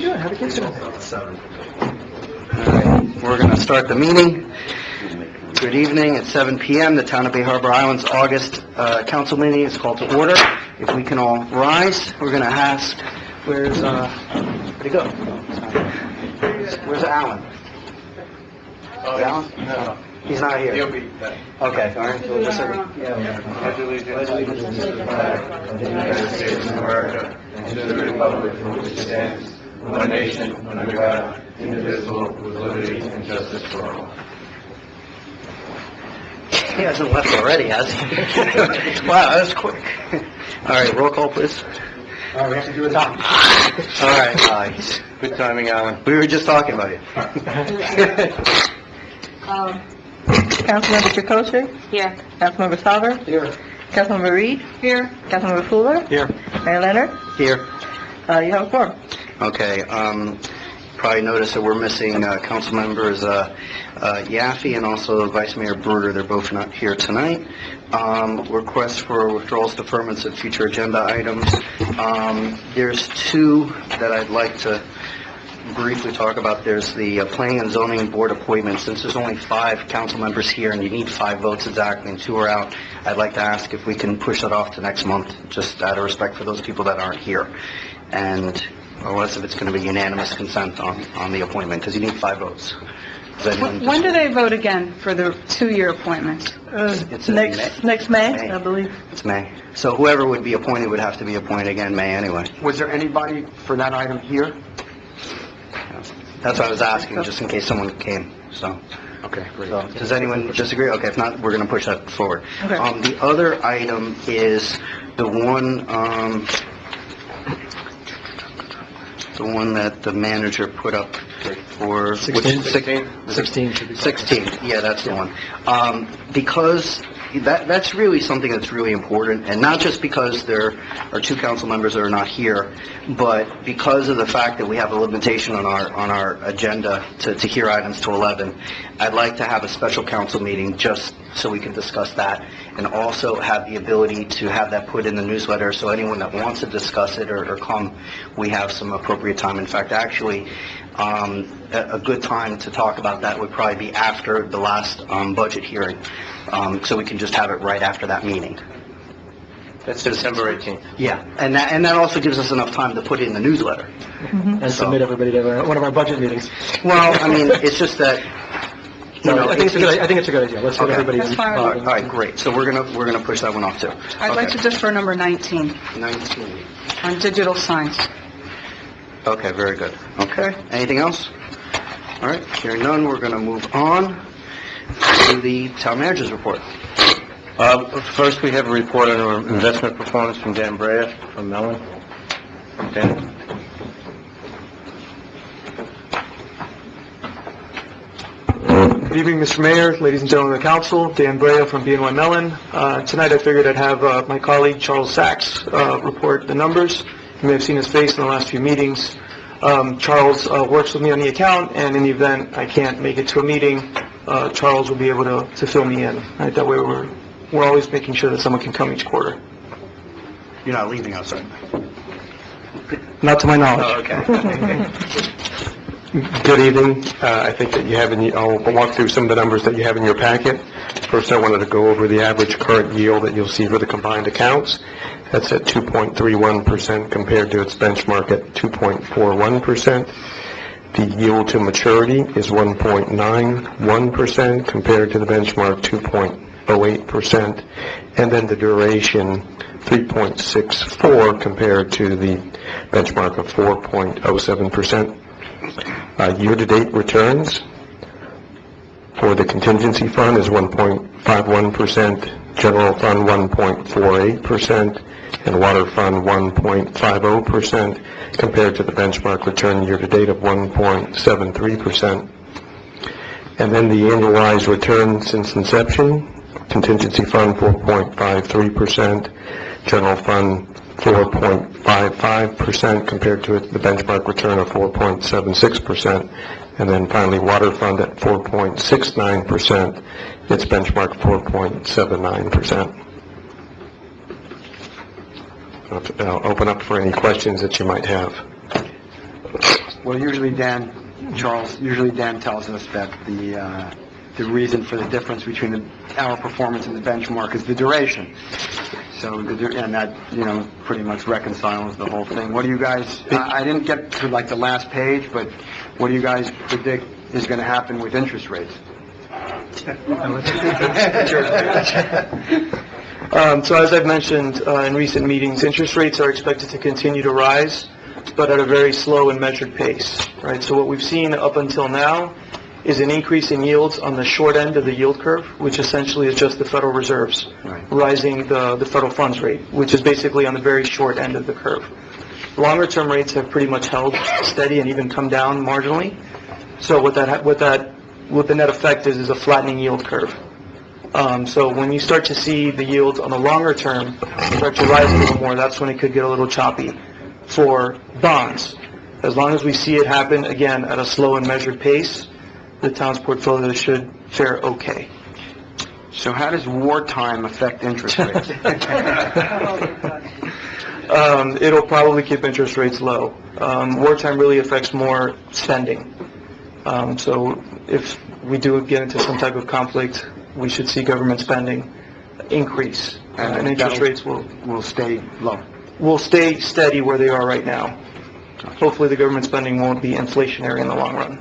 Yeah, have a kitchen. All right, we're going to start the meeting. Good evening. It's 7 p.m. The Town of Bay Harbor Island's August council meeting is called to order. If we can all rise, we're going to ask, where'd he go? Where's Alan? Alan? No. He's not here. He'll be back. Okay, all right. We'll just Pledge allegiance to the flag of the United States of America and to the republic for which it stands, one nation, under God, indivisible, with liberty and justice for all. He hasn't left already, has he? Wow, that was quick. All right, roll call, please. All right, we have to do a time. All right, Good timing, Alan. we were just talking about you. Councilmember Chakotay? Here. Councilmember Salver? Here. Councilmember Reed? Here. Councilmember Fuller? Here. Mayor Leonard? Here. You have a quorum. Okay. Probably noticed that we're missing council members Yaffe and also Vice Mayor Bruder. They're both not here tonight. Requests for withdrawals, deferments, and future agenda items. There's two that I'd like to briefly talk about. There's the Planning and Zoning Board appointment. Since there's only 5 council members here and you need 5 votes exactly and 2 are out, I'd like to ask if we can push that off to next month, just out of respect for those people that aren't here. And unless if it's going to be unanimous consent on the appointment, because you need 5 votes. When do they vote again for the 2-year appointments? It's in Next May, May. I believe. It's May. So whoever would be appointed would have to be appointed again May anyway. Was there anybody for that item here? That's what I was asking, just in case someone came, so. Okay, great. So, does anyone disagree? Okay, if not, we're going to push that forward. Okay. The other item is the one that the manager put up for... 16. 16? 16 should be. 16, yeah, that's the one. Because that's really something that's really important, and not just because there are 2 council members that are not here, but because of the fact that we have a limitation on our agenda to hear items to 11. I'd like to have a special council meeting just so we can discuss that, and also have the ability to have that put in the newsletter, so anyone that wants to discuss it or come, we have some appropriate time. In fact, actually, a good time to talk about that would probably be after the last budget hearing, so we can just have it right after that meeting. That's December 18th. Yeah, and that also gives us enough time to put it in the newsletter. And submit everybody to one of our budget meetings. Well, I mean, it's just that, you know... I think it's a good idea. Let's get Okay. everybody That's fine. All right, great, so we're gonna push that one off too. I'd like to defer number 19 19. on digital signs. Okay, very good. Okay, anything else? All right, hearing none, we're going to move on to the town manager's report. First, we have a report on our investment performance from Dan Brea from Mellon. Dan? Good evening, Mr. Mayor, ladies and gentlemen of the council. Dan Brea from BNY Mellon. Tonight I figured I'd have my colleague Charles Sachs report the numbers. You may have seen his face in the last few meetings. Charles works with me on the account, and in the event I can't make it to a meeting, Charles will be able to fill me in. Right? That way we're always making sure that someone can come each quarter. You're not leaving us, right? Not to my knowledge. Oh, okay. Good evening. I think that you have I'll walk through some of the numbers that you have in your packet. First, I wanted to go over the average current yield that you'll see for the combined accounts. That's at 2.31% compared to its benchmark at 2.41%. The yield to maturity is 1.91% compared to the benchmark 2.08%. And then the duration 3.64 compared to the benchmark of 4.07%. Year-to-date returns for the contingency fund is 1.51%, general fund 1.48%, and water fund 1.50% compared to the benchmark return year-to-date of 1.73%. And then the annualized return since inception, contingency fund 4.53%, general fund 4.55% compared to the benchmark return of 4.76%, and then finally water fund at 4.69%, its benchmark 4.79%. I'll open up for any questions that you might have. Well, usually Dan tells us that the reason for the difference between our performance and the benchmark is the duration. So, and that, pretty much reconciles the whole thing. What do you guys, I didn't get to like the last page, but what do you guys predict is going to happen with interest rates? So as I've mentioned in recent meetings, interest rates are expected to continue to rise, but at a very slow and measured pace, right? So what we've seen up until now is an increase in yields on the short end of the yield curve, which essentially is just the Federal Reserve's rising the federal funds rate, which is basically on the very short end of the curve. Longer-term rates have pretty much held steady and even come down marginally. So what the net effect is a flattening yield curve. So when you start to see the yields on the longer term start to rise a little more, that's when it could get a little choppy for bonds. As long as we see it happen, again, at a slow and measured pace, the town's portfolio should fare okay. So how does wartime affect interest rates? It'll probably keep interest rates low. Wartime really affects more spending. So if we do get into some type of conflict, we should see government spending increase, and interest rates will stay low. Will stay steady where they are right now. Hopefully the government spending won't be inflationary in the long run.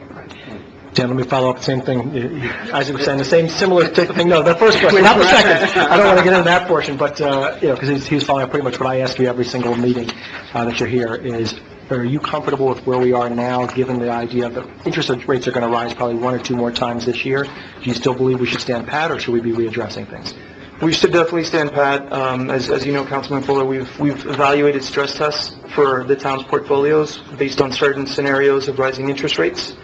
Dan, let me follow up the same thing. Isaac was saying the same similar type of thing. No, the first question, not the second. I don't want to get into that portion, but, because he's following up pretty much what I ask you every single meeting that you're here is, are you comfortable with where we are now, given the idea that interest rates are going to rise probably one or two more times this year? Do you still believe we should stand pat, or should we be readdressing things? We should definitely stand pat. As you know, Councilman Fuller, we've evaluated stress tests for the town's portfolios based on certain scenarios of rising interest rates.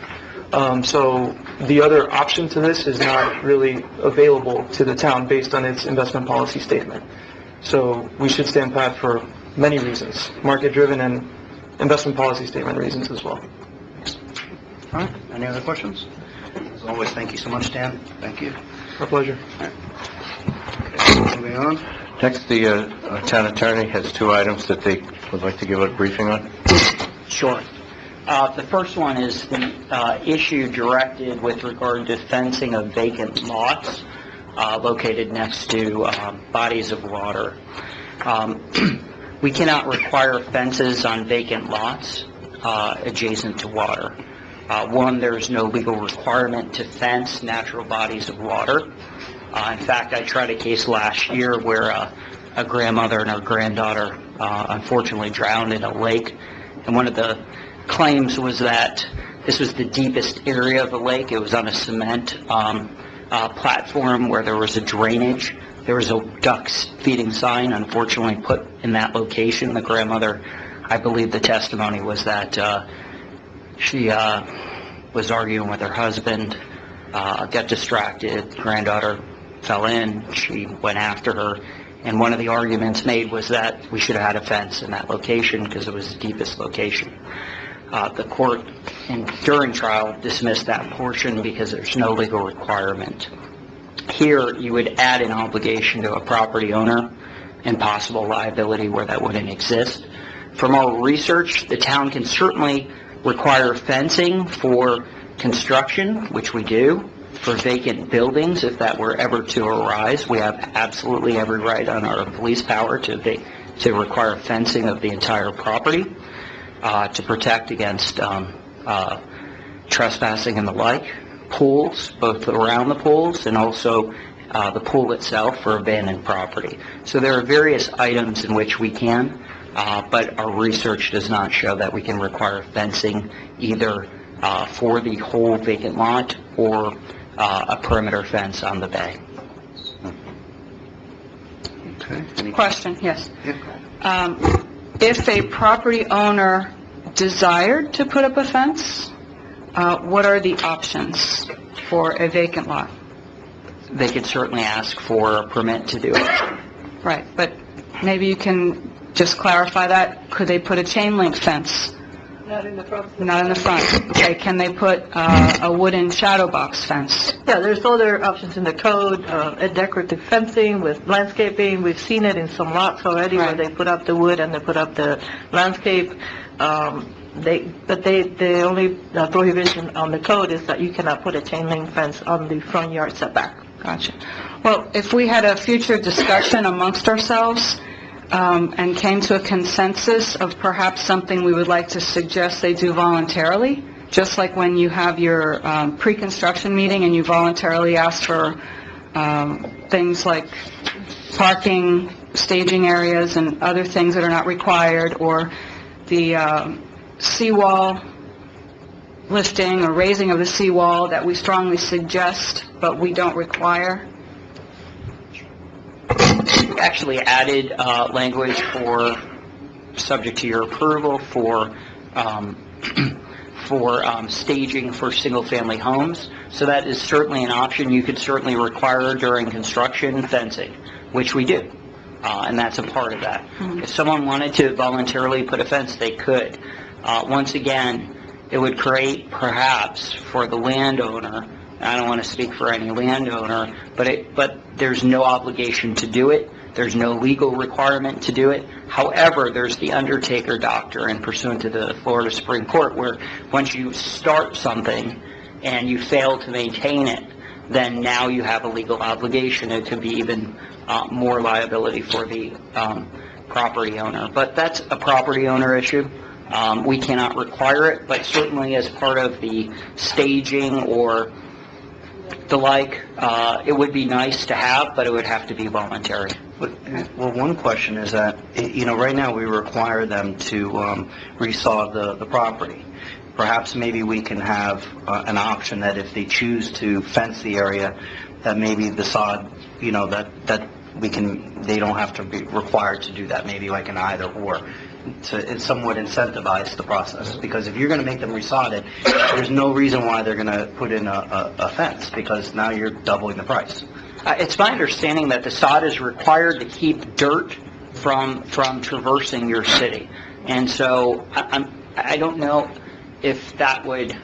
So the other option to this is not really available to the town based on its investment policy statement. So we should stand pat for many reasons, market-driven and investment policy statement reasons as well. All right. Any other questions? As always, thank you so much, Dan. Thank you. Our pleasure. Okay, moving on. Next, the town attorney has two items that they would like to give a briefing on. Sure. The first one is the issue directed with regard to fencing of vacant lots located next to bodies of water. We cannot require fences on vacant lots adjacent to water. One, there's no legal requirement to fence natural bodies of water. In fact, I tried a case last year where a grandmother and her granddaughter unfortunately drowned in a lake, and one of the claims was that this was the deepest area of the lake. It was on a cement platform where there was a drainage. There was a ducks feeding sign, unfortunately, put in that location. The grandmother, I believe the testimony was that she was arguing with her husband, got distracted, granddaughter fell in, she went after her, and one of the arguments made was that we should have had a fence in that location because it was the deepest location. The court, during trial, dismissed that portion because there's no legal requirement. Here, you would add an obligation to a property owner and possible liability where that wouldn't exist. From our research, the town can certainly require fencing for construction, which we do, for vacant buildings if that were ever to arise. We have absolutely every right on our police power to require fencing of the entire property to protect against trespassing and the like. Pools, both around the pools and also the pool itself for abandoned property. So there are various items in which we can, but our research does not show that we can require fencing either for the whole vacant lot or a perimeter fence on the bay. Okay. Question, yes. If a property owner desired to put up a fence, what are the options for a vacant lot? They could certainly ask for a permit to do it. Right, but maybe you can just clarify that. Could they put a chain link fence? Not in the front. Not in the front. Okay, can they put a wooden shadow box fence? Yeah, there's other options in the code, a decorative fencing with landscaping. We've seen it in some lots already where Right. they put up the wood and they put up the landscape. the only prohibition on the code is that you cannot put a chain link fence on the front yard setback. Gotcha. Well, if we had a future discussion amongst ourselves and came to a consensus of perhaps something we would like to suggest they do voluntarily, just like when you have your pre-construction meeting and you voluntarily ask for things like parking, staging areas, and other things that are not required, or the seawall lifting or raising of the seawall that we strongly suggest, but we don't require. We actually added language for, subject to your approval, for staging for single-family homes. So that is certainly an option. You could certainly require during construction fencing, which we do, and that's a part of that. If someone wanted to voluntarily put a fence, they could. Once again, it would create, perhaps, for the landowner, I don't want to speak for any landowner, but there's no obligation to do it. There's no legal requirement to do it. However, there's the undertaker doctrine pursuant to the Florida Supreme Court, where once you start something and you fail to maintain it, then now you have a legal obligation. It could be even more liability for the property owner. But that's a property owner issue. We cannot require it, but certainly as part of the staging or the like, it would be nice to have, but it would have to be voluntary. Well, one question is that, right now we require them to resod the property. Perhaps maybe we can have an option that if they choose to fence the area, that maybe the sod, that they don't have to be required to do that, maybe like an either or. To somewhat incentivize the process, because if you're going to make them resod it, there's no reason why they're going to put in a fence, because now you're doubling the price. It's my understanding that the sod is required to keep dirt from traversing your city, and so I don't know if that would.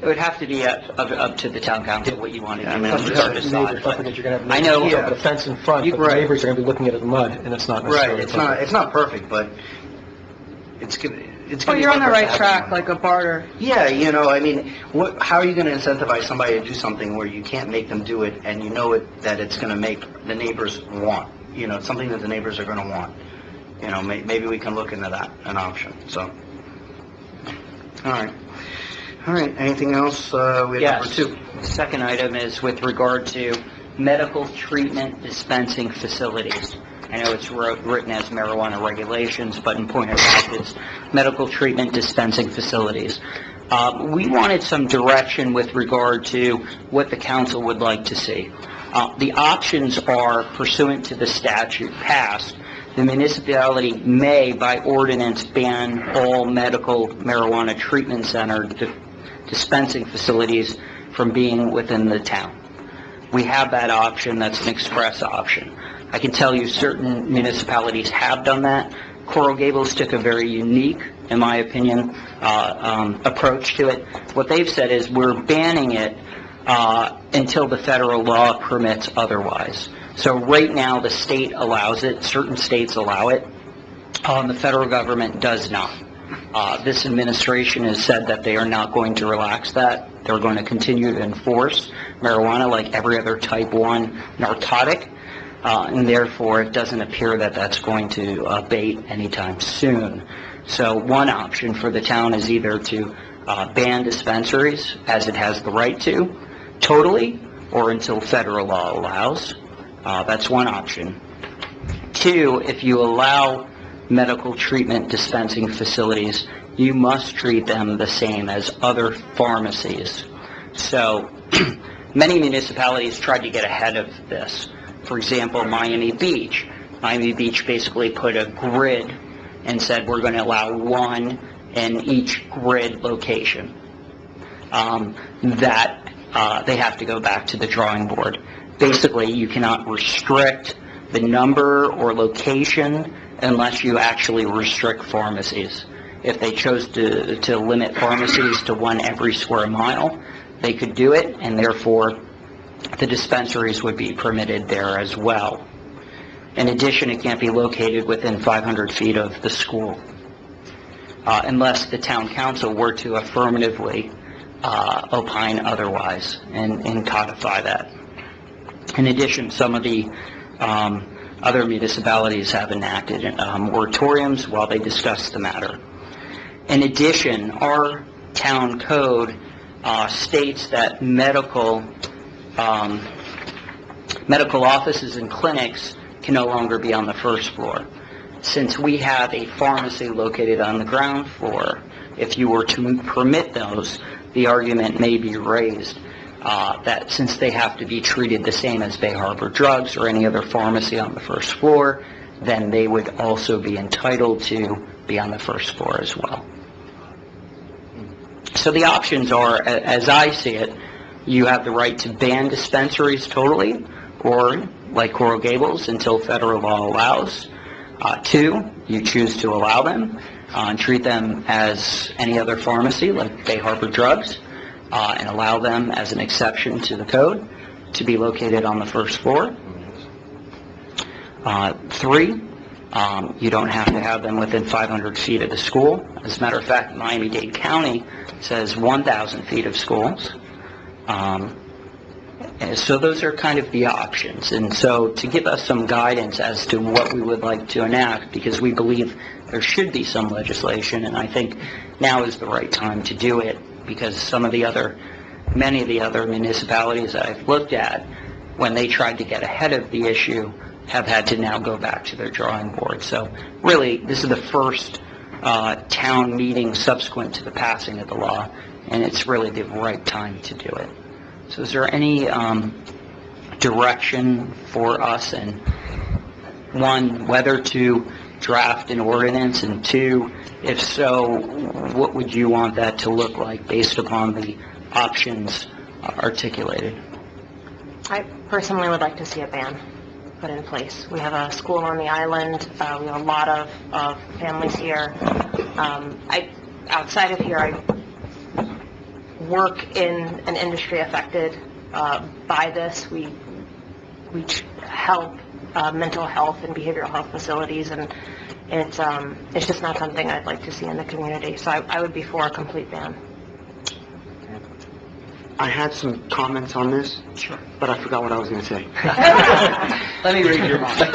It would have to be up to the town council what you want to do. Don't forget you're going to have I know. a fence in front, but the neighbors are going to be looking at it in mud, and it's not necessarily Right, it's not perfect, but it's good. Well, you're on the right track, like a barter. Yeah, how are you going to incentivize somebody to do something where you can't make them do it, and that it's going to make the neighbors want, something that the neighbors are going to want. Maybe we can look into that, an option, so. All right, anything else? We have Yes. number 2. The second item is with regard to medical treatment dispensing facilities. I know it's written as marijuana regulations, but in point of fact, it's medical treatment dispensing facilities. We wanted some direction with regard to what the council would like to see. The options are pursuant to the statute passed. The municipality may, by ordinance, ban all medical marijuana treatment center dispensing facilities from being within the town. We have that option. That's an express option. I can tell you certain municipalities have done that. Coral Gables took a very unique, in my opinion, approach to it. What they've said is we're banning it until the federal law permits otherwise. So right now the state allows it. Certain states allow it. The federal government does not. This administration has said that they are not going to relax that. They're going to continue to enforce marijuana like every other type 1 narcotic, and therefore it doesn't appear that that's going to abate anytime soon. So one option for the town is either to ban dispensaries, as it has the right to, totally, or until federal law allows. That's one option. 2, if you allow medical treatment dispensing facilities, you must treat them the same as other pharmacies. So many municipalities tried to get ahead of this. For example, Miami Beach. Miami Beach basically put a grid and said we're going to allow 1 in each grid location. They have to go back to the drawing board. Basically, you cannot restrict the number or location unless you actually restrict pharmacies. If they chose to limit pharmacies to 1 every square mile, they could do it, and therefore the dispensaries would be permitted there as well. In addition, it can't be located within 500 feet of the school. unless the town council were to affirmatively opine otherwise and codify that. In addition, some of the other municipalities have enacted moratoriums while they discuss the matter. In addition, our town code states that medical offices and clinics can no longer be on the first floor. Since we have a pharmacy located on the ground floor, if you were to permit those, the argument may be raised that since they have to be treated the same as Bay Harbor Drugs or any other pharmacy on the first floor, then they would also be entitled to be on the first floor as well. So the options are, as I see it, you have the right to ban dispensaries totally, or like Coral Gables, until federal law allows. 2, you choose to allow them and treat them as any other pharmacy like Bay Harbor Drugs, and allow them as an exception to the code to be located on the first floor. 3, you don't have to have them within 500 feet of the school. As a matter of fact, Miami-Dade County says 1,000 feet of schools. And so those are kind of the options. And so to give us some guidance as to what we would like to enact, because we believe there should be some legislation, and I think now is the right time to do it, because many of the other municipalities that I've looked at, when they tried to get ahead of the issue, have had to now go back to their drawing board. So really, this is the first town meeting subsequent to the passing of the law, and it's really the right time to do it. So is there any direction for us, and 1, whether to draft an ordinance, and 2, if so, what would you want that to look like based upon the options articulated? I personally would like to see a ban put in place. We have a school on the island. We have a lot of families here. Outside of here, I work in an industry affected by this. We help mental health and behavioral health facilities, and it's just not something I'd like to see in the community. So I would be for a complete ban. I had some comments on this, Sure. but I forgot what I was going to say. Let me read your mind.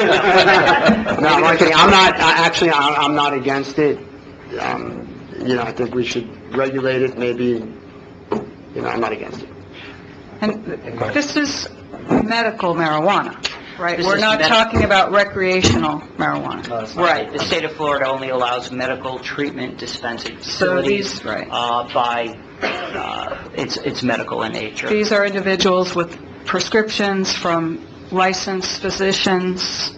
No, I'm not kidding. I'm not against it. I think we should regulate it, maybe. I'm not against it. And this is medical marijuana, right? This We're is not talking about recreational marijuana. Right. The state of Florida only allows medical treatment dispensing facilities these- right. It's medical in nature. These are individuals with prescriptions from licensed physicians.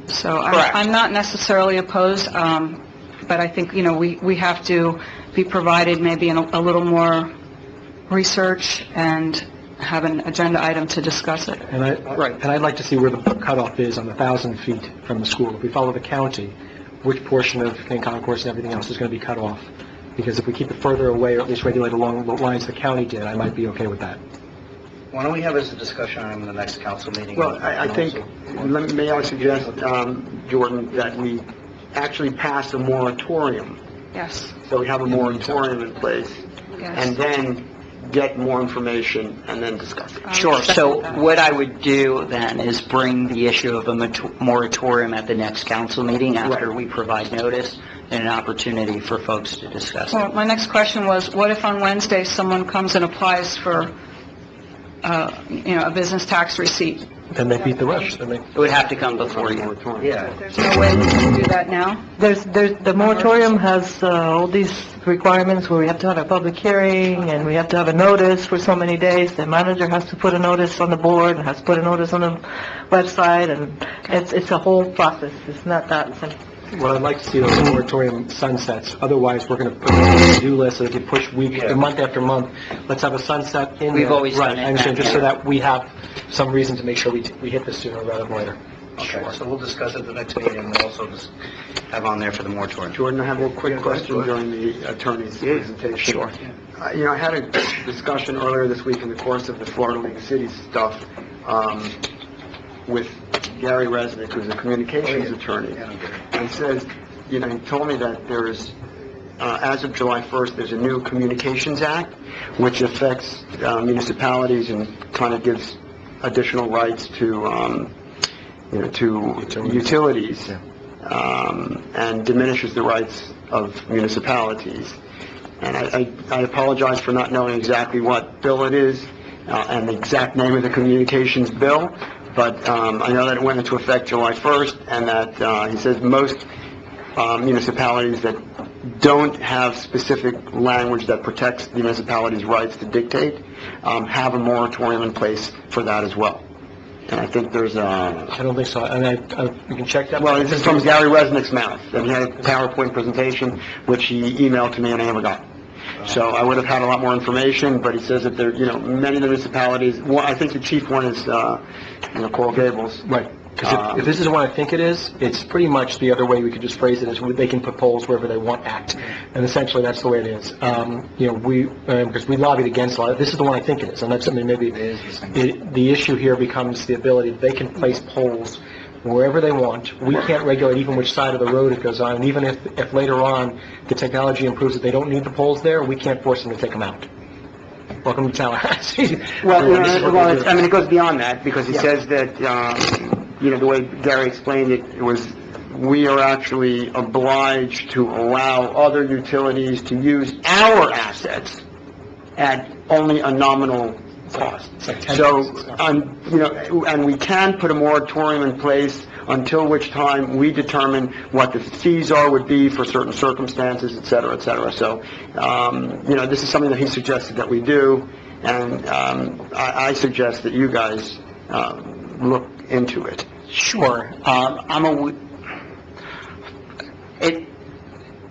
So Correct. I'm not necessarily opposed, but I think, we have to be provided maybe a little more research and have an agenda item to discuss it. And I'd like to see where the cutoff is on the 1,000 feet from the school. If we follow the county, which portion of King Concourse and everything else is going to be cut off? Because if we keep it further away, or at least regulate along the lines the county did, I might be okay with that. Why don't we have this a discussion item in the next council meeting? Well, I think, may I suggest, Jordan, that we actually pass a moratorium. Yes, So we have a moratorium in place, yes. and then get more information and then discuss it. Sure. So what I would do then is bring the issue of a moratorium at the next council meeting after we provide notice and an opportunity for folks to discuss Well, it. my next question was, what if on Wednesday someone comes and applies for, a business tax receipt? Then they beat the rush. Then they... It would have to come before you. Yeah. There's no way we can do that now? The moratorium has all these requirements where we have to have a public hearing, and we have to have a notice for so many days. The manager has to put a notice on the board, has to put a notice on the website, and it's a whole process. It's not that simple. Well, I'd like to see those moratorium sunsets. Otherwise, we're going to put it on the to-do list, so if you push month after month, let's have a sunset in We've there. always done Right, it I understand, that just so way. that we have some reason to make sure we hit this sooner rather than later. Okay, so we'll discuss it at the next meeting. We'll also just have on there for the moratorium. Jordan, I have a quick question during the attorney's presentation. Sure. I had a discussion earlier this week in the course of the Florida League of Cities stuff with Gary Resnick, who's a communications attorney, and says, he told me that there's as of July 1st, there's a new Communications Act, which affects municipalities and kind of gives additional rights to, to utilities, and diminishes the rights of municipalities. And I apologize for not knowing exactly what bill it is, and the exact name of the communications bill, but I know that it went into effect July 1st, and that he says most municipalities that don't have specific language that protects the municipality's rights to dictate have a moratorium in place for that as well. And I think there's I don't think so. And you can check that. well, this is from Gary Resnick's mouth, and he had a PowerPoint presentation, which he emailed to me and I never got. So I would have had a lot more information, but he says that there, many of the municipalities, I think the chief one is, Coral Gables. Right. Because if this is the one I think it is, it's pretty much the other way we could just phrase it is they can put poles wherever they want act. And essentially, that's the way it is. Because we lobbied against a lot. This is the one I think it is. And that's something maybe the issue here becomes the ability that they can place poles wherever they want. We can't regulate even which side of the road it goes on. And even if later on the technology improves that they don't need the poles there, we can't force them to take them out. Welcome to Tallahassee. It goes beyond that, because he says that, the way Gary explained it, it was, we are actually obliged to allow other utilities to use our assets at only a nominal cost. So, and we can put a moratorium in place until which time we determine what the fees would be for certain circumstances, et cetera, et cetera. So, this is something that he suggested that we do, and I suggest that you guys look into it. Sure.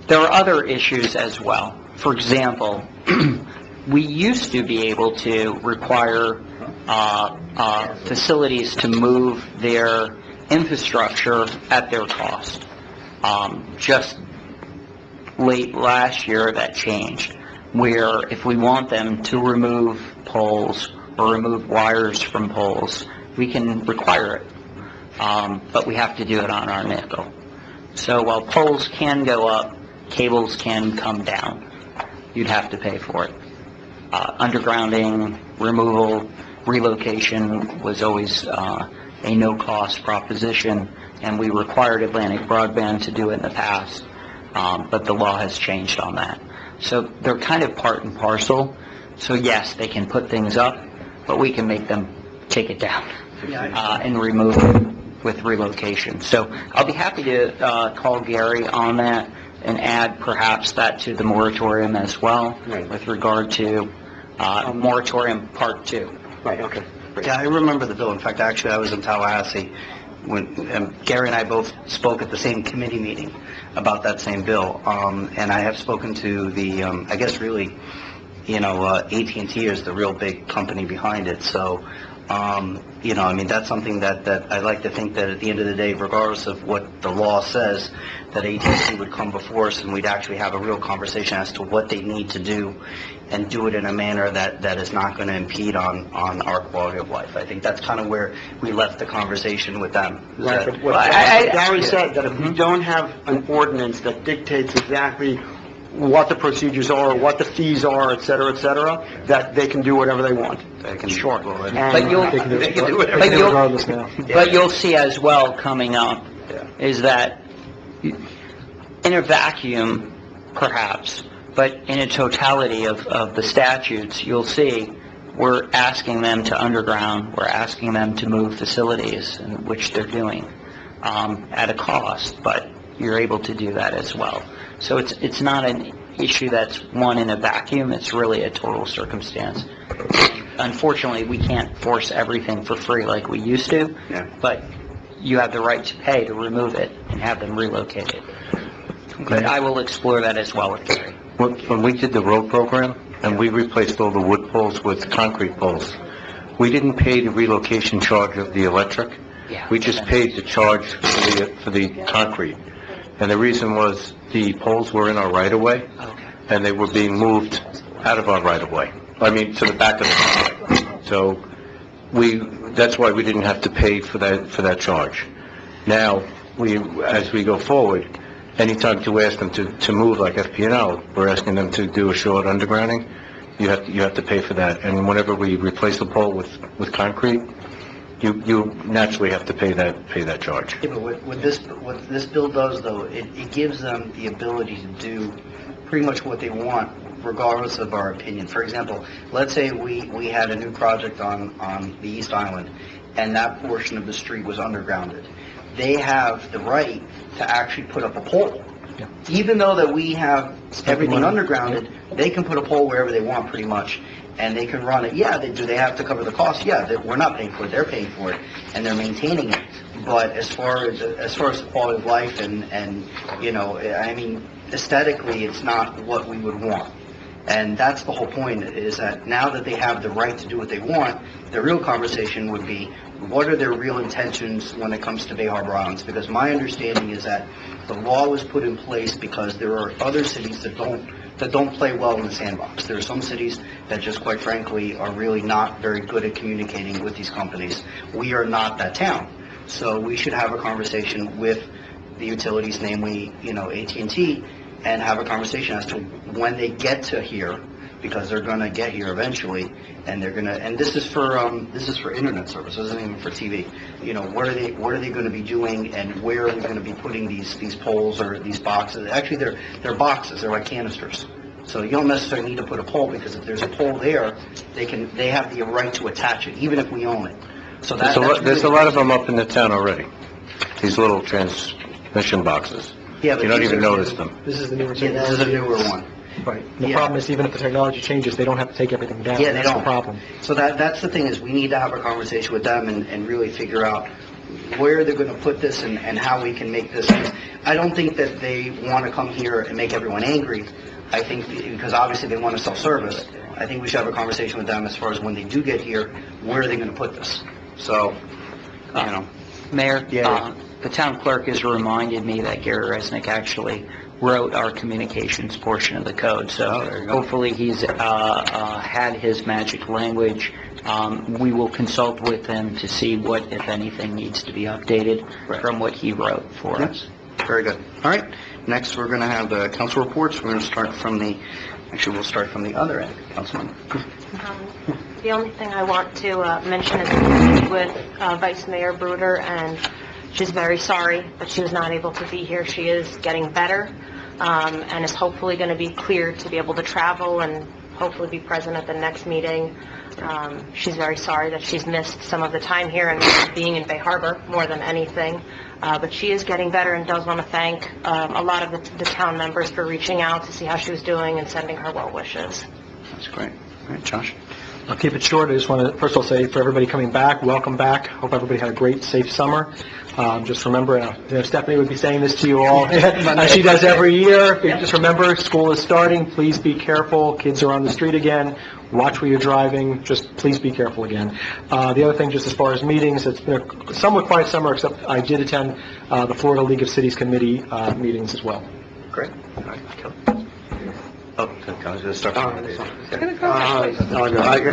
There are other issues as well. For example, we used to be able to require facilities to move their infrastructure at their cost. Just late last year, that changed, where if we want them to remove poles or remove wires from poles, we can require it. But we have to do it on our nickel. So while poles can go up, cables can come down. You'd have to pay for it. Undergrounding, removal, relocation was always a no-cost proposition, and we required Atlantic Broadband to do it in the past, but the law has changed on that. So they're kind of part and parcel. So yes, they can put things up, but we can make them take it down and remove it with relocation. So I'll be happy to call Gary on that and add perhaps that to the moratorium as well, with regard to moratorium part 2. Right, okay. Yeah, I remember the bill. In fact, actually, I was in Tallahassee when Gary and I both spoke at the same committee meeting about that same bill. And I have spoken to the, I guess really, AT&T is the real big company behind it. So, that's something that I like to think that at the end of the day, regardless of what the law says, that AT&T would come before us and we'd actually have a real conversation as to what they need to do and do it in a manner that is not going to impede on our quality of life. I think that's kind of where we left the conversation with them. Gary said that if we don't have an ordinance that dictates exactly what the procedures are, what the fees are, et cetera, that they can do whatever they want. They can Sure. But you'll see as well coming up is that in a vacuum, perhaps, but in a totality of the statutes, you'll see we're asking them to underground, we're asking them to move facilities, which they're doing at a cost, but you're able to do that as well. So it's not an issue that's one in a vacuum, it's really a total circumstance. Unfortunately, we can't force everything for free like we used to, but you have the right to pay to remove it and have them relocated. But I will explore that as well with Gary. When we did the road program, and we replaced all the wood poles with concrete poles, we didn't pay the relocation charge of the electric. We just paid the charge for the concrete. And the reason was the poles were in our right-of-way, and they were being moved out of our right-of-way. I mean, to the back of the right. So that's why we didn't have to pay for that charge. Now, as we go forward, anytime to ask them to move like FP&L, we're asking them to do a short undergrounding, you have to pay for that. And whenever we replace the pole with concrete, you naturally have to pay that charge. Yeah, but what this bill does, though, it gives them the ability to do pretty much what they want, regardless of our opinion. For example, let's say we had a new project on the East Island, and that portion of the street was undergrounded. They have the right to actually put up a pole. Yeah. Even though that we have everything undergrounded, they can put a pole wherever they want, pretty much, and they can run it. Yeah, do they have to cover the cost? Yeah, we're not paying for it, they're paying for it, and they're maintaining it. But as far as the quality of life and you know, I mean, aesthetically, it's not what we would want. And that's the whole point, is that now that they have the right to do what they want, the real conversation would be, what are their real intentions when it comes to Bay Harbor Islands? Because my understanding is that the law was put in place because there are other cities that don't play well in the sandbox. There are some cities that just, quite frankly, are really not very good at communicating with these companies. We are not that town. So we should have a conversation with the utilities, namely, you know, AT&T, and have a conversation as to when they get to here, because they're going to get here eventually, and they're going to, and this is for internet service, this isn't even for TV. You know, what are they going to be doing, and where are we going to be putting these poles or these boxes? Actually, they're boxes, they're like canisters. So you don't necessarily need to put a pole, because if there's a pole there, they have the right to attach it, even if we own it. So There's a lot of them up in the town already, these little transmission boxes. Yeah, but You don't these even are- notice them. This is the newer Yeah, technology. this is a newer one. Right. The Yeah. problem is, even if the technology changes, they don't have to take everything down. Yeah, they That's don't. the problem. So that's the thing, is we need to have a conversation with them and really figure out where they're going to put this and how we can make this. I don't think that they want to come here and make everyone angry. I think, because obviously they want to sell service, I think we should have a conversation with them as far as when they do get here, where are they going to put this? So, you know. Mayor, Yeah. the town clerk has reminded me that Gary Resnick actually wrote our communications portion of the code, so Oh, there you go. hopefully he's had his magic language. We will consult with him to see what, if anything, needs to be updated Right. from what he wrote for Yep. us. Very good. All right. Next, we're going to have the council reports. We're going to start from we'll start from the other end, Councilman. The only thing I want to mention is I meeting with Vice Mayor Bruder, and she's very sorry that she was not able to be here. She is getting better, and is hopefully going to be cleared to be able to travel and hopefully be present at the next meeting. She's very sorry that she's missed some of the time here and being in Bay Harbor more than anything. But she is getting better and does want to thank a lot of the town members for reaching out to see how she was doing and sending her well wishes. That's great. All right, Josh? I'll keep it short. I just want to, first of all, say for everybody coming back, welcome back. Hope everybody had a great, safe summer. Just remember, Stephanie would be saying this to you all, as she does every year. Just remember, school is starting. Please be careful. Kids are on the street again. Watch where you're driving. Just please be careful again. The other thing, just as far as meetings, it's been a somewhat quiet summer, except I did attend the Florida League of Cities Committee meetings as well. Great. All right. Oh, I was going to start.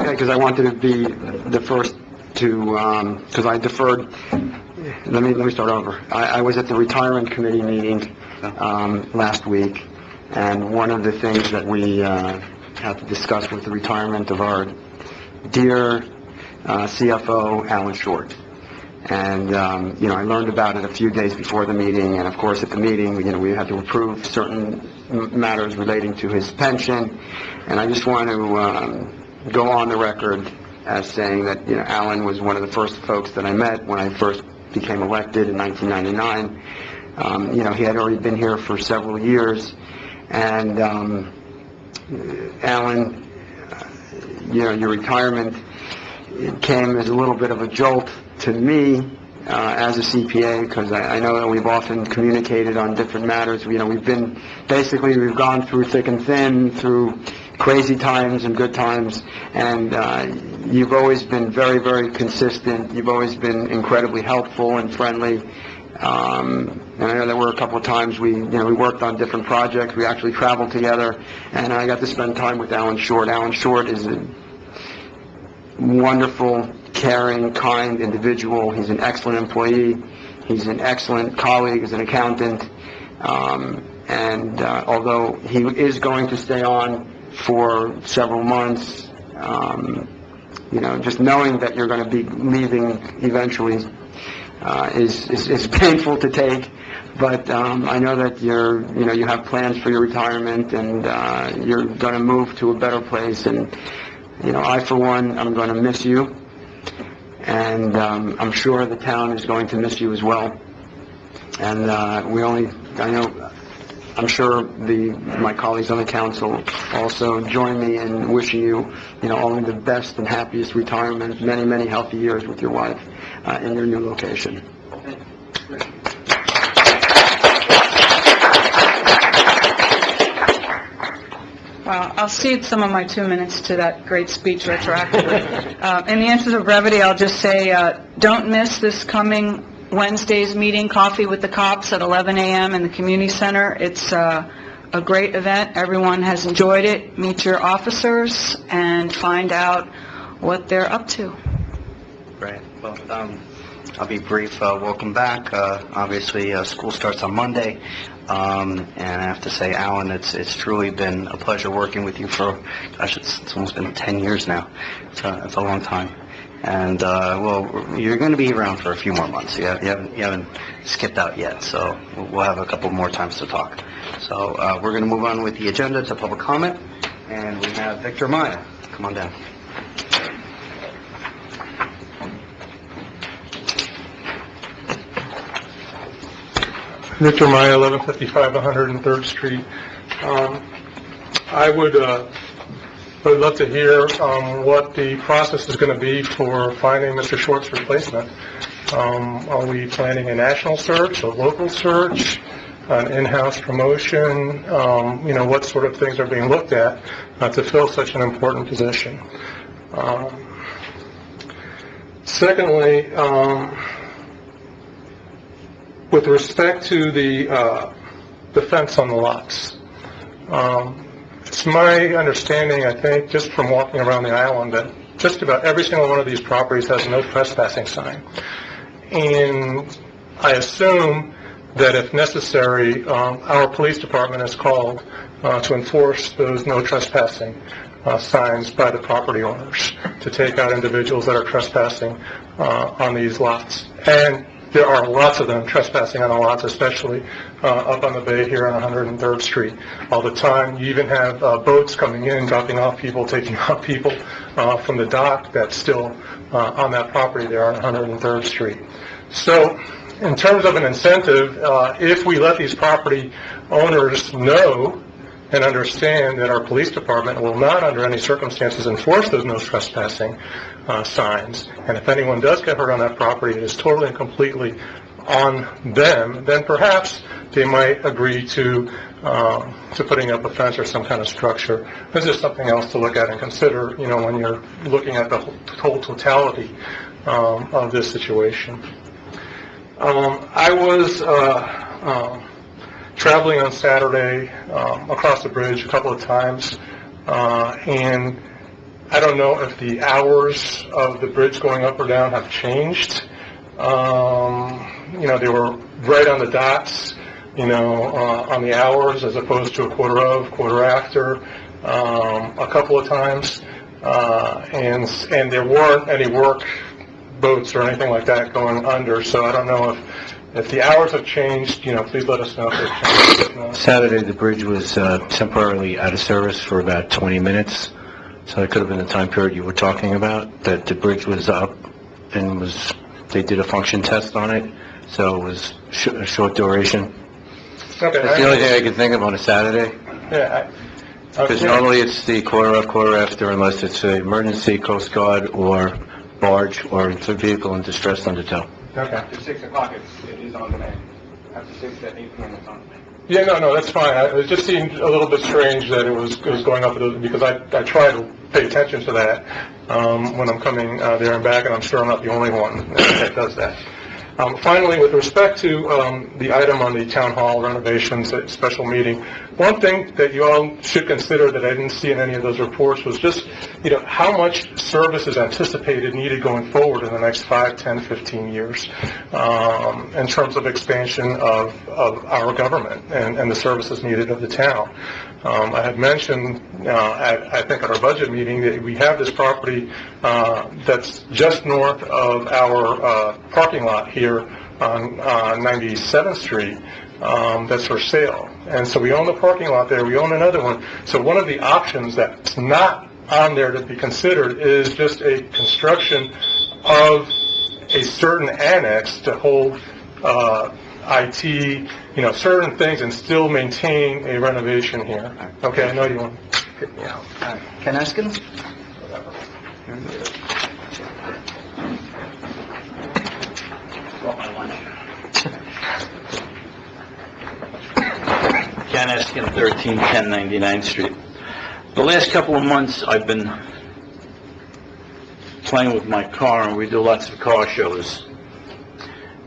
Because I wanted to be the first to, because I deferred, let me start over. I was at the retirement committee meeting last week, and one of the things that we had to discuss was the retirement of our dear CFO, Alan Short. And, I learned about it a few days before the meeting, and of course at the meeting, we had to approve certain matters relating to his pension. And I just want to go on the record as saying that, Alan was one of the first folks that I met when I first became elected in 1999. He had already been here for several years. And, Alan, your retirement came as a little bit of a jolt to me as a CPA, because I know that we've often communicated on different matters. We've gone through thick and thin, through crazy times and good times, and you've always been very, very consistent. You've always been incredibly helpful and friendly. And I know there were a couple of times we worked on different projects. We actually traveled together, and I got to spend time with Alan Short. Alan Short is a wonderful, caring, kind individual. He's an excellent employee. He's an excellent colleague as an accountant. And although he is going to stay on for several months, just knowing that you're going to be leaving eventually is painful to take. But I know that you have plans for your retirement, and you're going to move to a better place. And I, for one, I'm going to miss you, and I'm sure the town is going to miss you as well. And I'm sure my colleagues on the council also join me in wishing you, only the best and happiest retirement, many, many healthy years with your wife in your new location. Well, I'll cede some of my 2 minutes to that great speech retroactively. In the interest of brevity, I'll just say, don't miss this coming Wednesday's meeting, Coffee with the Cops, at 11 a.m. in the community center. It's a great event. Everyone has enjoyed it. Meet your officers and find out what they're up to. Great. Well, I'll be brief. Welcome back. Obviously, school starts on Monday. And I have to say, Alan, it's truly been a pleasure working with you for, gosh, it's almost been 10 years now. It's a long time. And, you're going to be around for a few more months. You haven't skipped out yet, so we'll have a couple more times to talk. So we're going to move on with the agenda to public comment, and we have Victor Maya. Come on down. Victor Maya, 1155 103rd Street. I would love to hear what the process is going to be for finding Mr. Short's replacement. Are we planning a national search, a local search, an in-house promotion? What sort of things are being looked at to fill such an important position? Secondly, with respect to the fence on the lots, it's my understanding, I think, just from walking around the island, that just about every single one of these properties has a no trespassing sign. And I assume that if necessary, our police department is called to enforce those no trespassing signs by the property owners to take out individuals that are trespassing on these lots. And there are lots of them trespassing on the lots, especially up on the bay here on 103rd Street all the time. You even have boats coming in, dropping off people, taking out people from the dock that's still on that property there on 103rd Street. So in terms of an incentive, if we let these property owners know and understand that our police department will not under any circumstances enforce those no trespassing signs, and if anyone does get hurt on that property, it is totally and completely on them, then perhaps they might agree to putting up a fence or some kind of structure. This is something else to look at and consider, when you're looking at the whole totality of this situation. I was traveling on Saturday across the bridge a couple of times, and I don't know if the hours of the bridge going up or down have changed. They were right on the dots, on the hours as opposed to a quarter after, a couple of times. And there weren't any work boats or anything like that going under, so I don't know if the hours have changed. Please let us know if they've changed. Saturday, the bridge was temporarily out of service for about 20 minutes. So that could have been the time period you were talking about, that the bridge was up and they did a function test on it. So it was a short duration. Okay. That's the only thing I can think of on a Saturday. Yeah. Because normally it's the quarter after, unless it's an emergency, Coast Guard, or barge, or vehicle in distress under tow. Okay. After 6 o'clock, it is on demand. After 6 at 8 p.m. it's on demand. Yeah, no, that's fine. It just seemed a little bit strange that it was going up, because I try to pay attention to that when I'm coming there and back, and I'm sure I'm not the only one that does that. Finally, with respect to the item on the town hall renovations at special meeting, one thing that you all should consider that I didn't see in any of those reports was just, how much service is anticipated needed going forward in the next 5, 10, 15 years in terms of expansion of our government and the services needed of the town. I had mentioned, I think at our budget meeting, that we have this property that's just north of our parking lot here on 97th Street that's for sale. And so we own the parking lot there, we own another one. So one of the options that's not on there to be considered is just a construction of a certain annex to hold IT, certain things, and still maintain a renovation here. Okay, I know you want to pick me out. Ken Eskins? Ken Eskin, 1310 99th Street. The last couple of months, I've been playing with my car, and we do lots of car shows.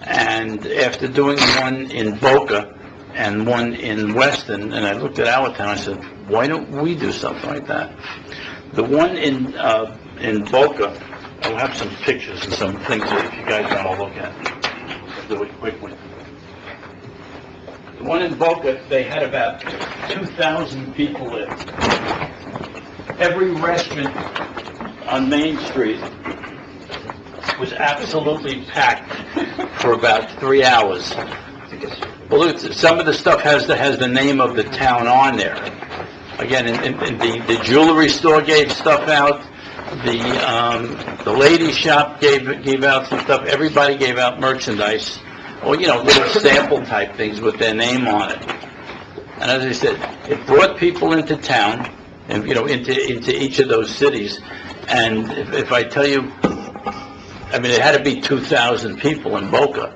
And after doing one in Boca and one in Weston, and I looked at our town, I said, why don't we do something like that? The one in Boca, I'll have some pictures and some things that if you guys want to look at. I'll do it quickly. The one in Boca, they had about 2,000 people there. Every restaurant on Main Street was absolutely packed for about 3 hours. Well, some of the stuff has the name of the town on there. Again, the jewelry store gave stuff out. The ladies' shop gave out some stuff. Everybody gave out merchandise. Or, little sample type things with their name on it. And as I said, it brought people into town, and into each of those cities. And if I tell you, it had to be 2,000 people in Boca.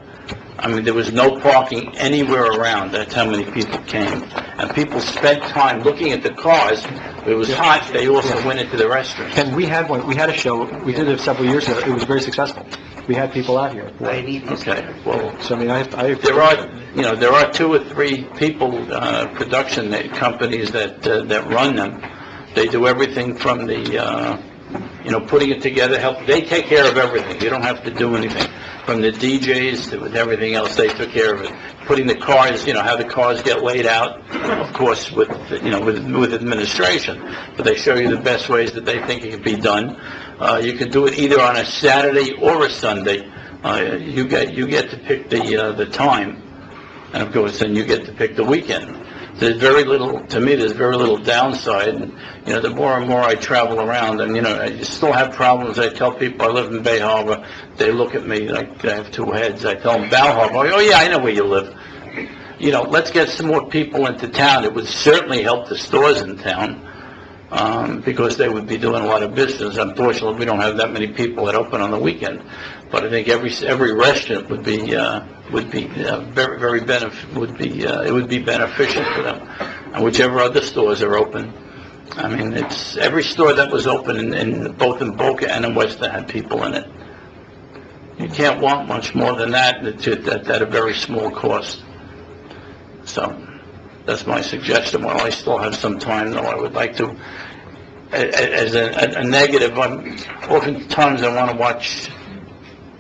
There was no parking anywhere around. That's how many people came. And people spent time looking at the cars. It was hot. They also went into the restaurant. And we had one. We had a show. We did it several years ago. It was very successful. We had people out here. Okay. Well, so there are 2 or 3 people, production companies that run them. They do everything from the putting it together. They take care of everything. You don't have to do anything. From the DJs to everything else, they took care of it. Putting the cars, how the cars get laid out, of course, with administration. But they show you the best ways that they think it can be done. You can do it either on a Saturday or a Sunday. You get to pick the time, and of course, then you get to pick the weekend. There's very little downside. And, the more and more I travel around, and, I still have problems. I tell people I live in Bay Harbor. They look at me like I have 2 heads. I tell them Bal Harbor. Oh, yeah, I know where you live. Let's get some more people into town. It would certainly help the stores in town, because they would be doing a lot of business. Unfortunately, we don't have that many people that open on the weekend. But I think every restaurant would be very it would be beneficial for them. And whichever other stores are open, it's every store that was open in both in Boca and in Weston had people in it. You can't want much more than that at a very small cost. So that's my suggestion. While I still have some time, though, I would like to, as a negative, oftentimes I want to watch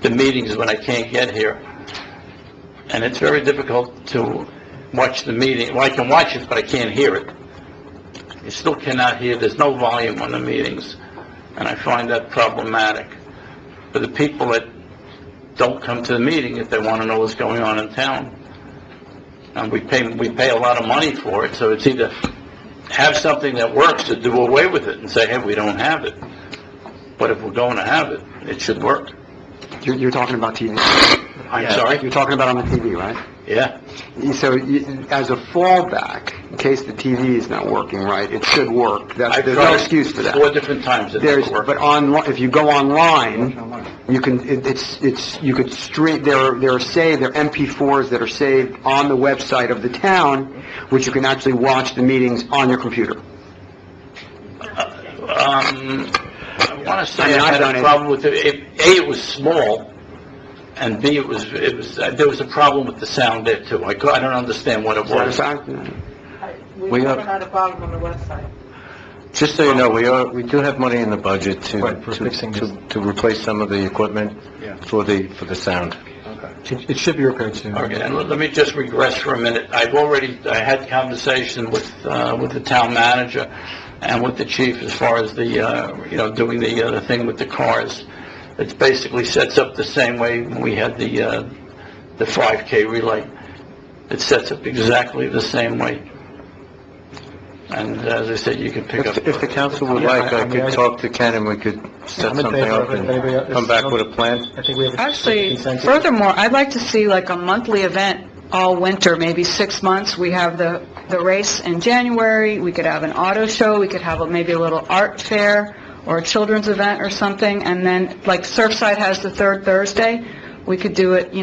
the meetings when I can't get here. And it's very difficult to watch the meeting. Well, I can watch it, but I can't hear it. You still cannot hear. There's no volume on the meetings. And I find that problematic. For the people that don't come to the meeting, if they want to know what's going on in town. And we pay a lot of money for it, so it's either have something that works or do away with it and say, hey, we don't have it. But if we're going to have it, it should work. You're talking about TV. I'm sorry? You're talking about on the TV, right? Yeah. So as a fallback, in case the TV is not working right, it should work. There's no excuse for that. 4 different times it doesn't work. But if you go online, you can you could stream. There are MP4s that are saved on the website of the town, which you can actually watch the meetings on your computer. I want to say I had a problem with it. It was small, and B, there was a problem with the sound there too. I don't understand what it was. We never are- had a problem on the west side. Just so you know, we do have money in the budget Right, for fixing this. to replace some of the equipment for the sound. It should be repaired soon. Okay, and let me just regress for a minute. I had conversation with the town manager and with the chief as far as doing the thing with the cars. It basically sets up the same way when we had the 5K relay. It sets up exactly the same way. And as I said, you can pick up... If the council would like, I could talk to Ken and we could set I'm in something favor up of it. Anybody else? and come back with a plan. I think we have a Actually, consensus. furthermore, I'd like to see like a monthly event all winter, maybe 6 months. We have the race in January, we could have an auto show, we could have maybe a little art fair or a children's event or something, and then like Surfside has the third Thursday, we could do it,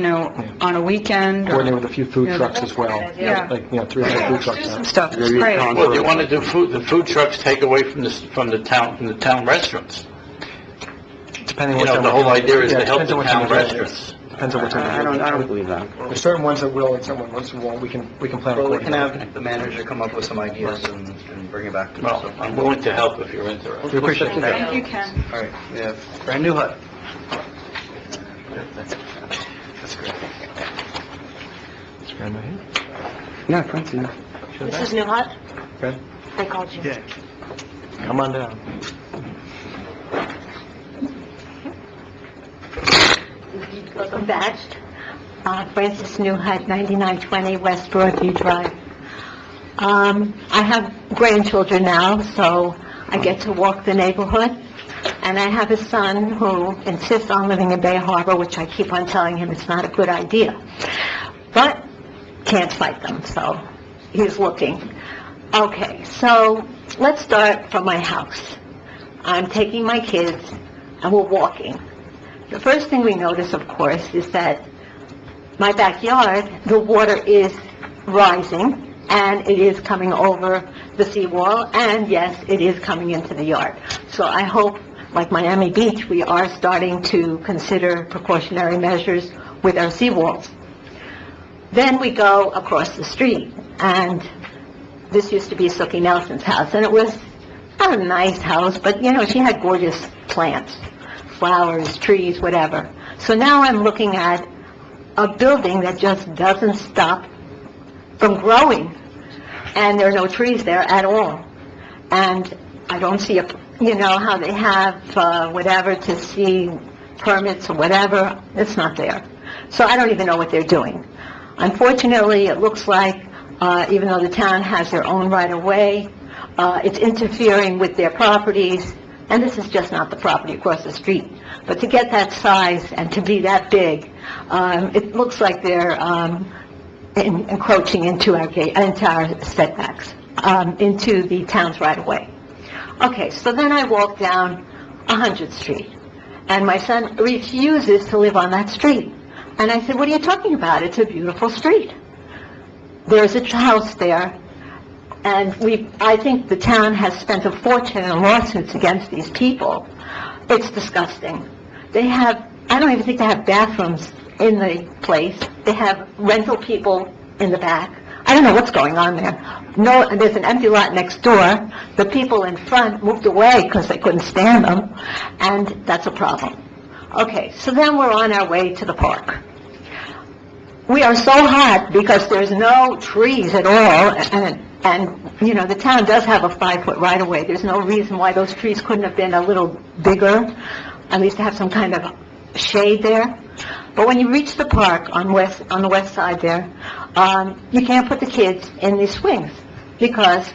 on a weekend. Coordinate with a few food Yeah. trucks as well. Yeah. Like, 3 or 4 food trucks. Do now. some stuff, it's great. Well, you want to do the food trucks take away from the town restaurants. Depending You on know, what the time- whole idea is Yeah, to help depends the on what town time it is. restaurants. Depends on what time. I don't believe that. There's certain ones that will and certain ones that won't. We can plan Well, we can accordingly. have the manager come up with some ideas and bring it back to Well, us. I'm willing to help if you're interested. We appreciate it. Thank you, Ken. All right, we have brand new hut. Yeah, Francine. This is New Hut? Fred? They called you. Yeah. Come on down. Look, I'm badged. Francis Newhut, 9920 West Broadview Drive. I have grandchildren now, so I get to walk the neighborhood. And I have a son who insists on living in Bay Harbor, which I keep on telling him it's not a good idea. But can't fight them, so he's looking. Okay, so let's start from my house. I'm taking my kids, and we're walking. The first thing we notice, of course, is that my backyard, the water is rising, and it is coming over the seawall, and yes, it is coming into the yard. So I hope, like Miami Beach, we are starting to consider precautionary measures with our seawalls. Then we go across the street, and this used to be Sookie Nelson's house, and it was not a nice house, but, she had gorgeous plants, flowers, trees, whatever. So now I'm looking at a building that just doesn't stop from growing, and there are no trees there at all. And I don't see how they have whatever to see permits or whatever. It's not there. So I don't even know what they're doing. Unfortunately, it looks like even though the town has their own right-of-way, it's interfering with their properties, and this is just not the property across the street. But to get that size and to be that big, it looks like they're encroaching into our setbacks, into the town's right-of-way. Okay, so then I walk down 100th Street, and my son refuses to live on that street. And I said, what are you talking about? It's a beautiful street. There's a house there, and I think the town has spent a fortune in lawsuits against these people. It's disgusting. I don't even think they have bathrooms in the place. They have rental people in the back. I don't know what's going on there. No, there's an empty lot next door. The people in front moved away because they couldn't stand them, and that's a problem. Okay, so then we're on our way to the park. We are so hot because there's no trees at all, and the town does have a 5-foot right-of-way. There's no reason why those trees couldn't have been a little bigger, at least to have some kind of shade there. But when you reach the park on the west side there, you can't put the kids in these swings because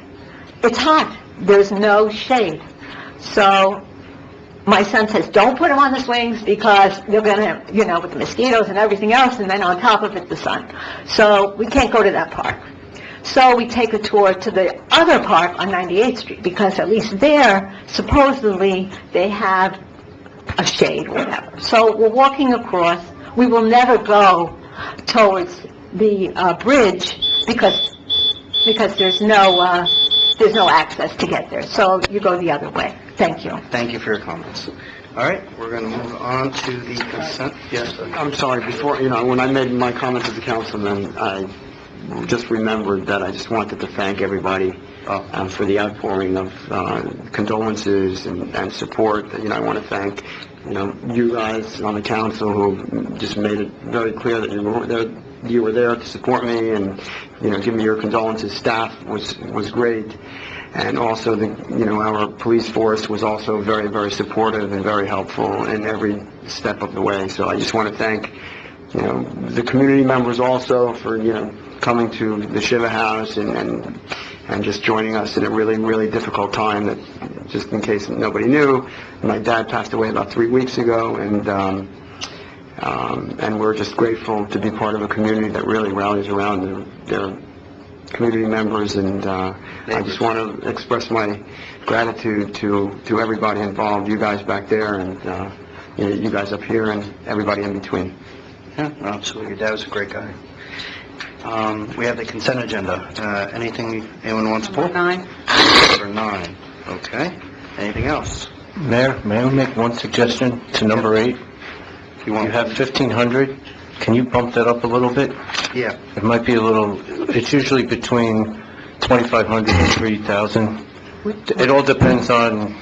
it's hot. There's no shade. So my son says, don't put them on the swings because they're going to, with the mosquitoes and everything else, and then on top of it, the sun. So we can't go to that park. So we take a tour to the other park on 98th Street because at least there, supposedly, they have a shade or whatever. So we're walking across. We will never go towards the bridge because there's no access to get there. So you go the other way. Thank you. Thank you for your comments. All right, we're going to move on to the consent. Yes, sir. I'm sorry, before, when I made my comments as a councilman, I just remembered that I just wanted to thank everybody for the outpouring of condolences and support. I want to thank, you guys on the council who just made it very clear that you were there to support me and, give me your condolences. Staff was great. And also, our police force was also very, very supportive and very helpful in every step of the way. So I just want to thank, the community members also for, coming to the Shiva House and just joining us in a really, really difficult time. That, just in case nobody knew, my dad passed away about 3 weeks ago, and we're just grateful to be part of a community that really rallies around their community members, and I just want to express my gratitude to everybody involved, you guys back there, and you guys up here, and everybody in between. Yeah, absolutely. Your dad was a great guy. We have the consent agenda. Anything anyone wants to pull? Number 9. Okay. Anything else? Mayor, may I make one suggestion to number 8? You have 1,500. Can you bump that up a little bit? Yeah. It might be a little, it's usually between 2,500 and 3,000. It all depends on,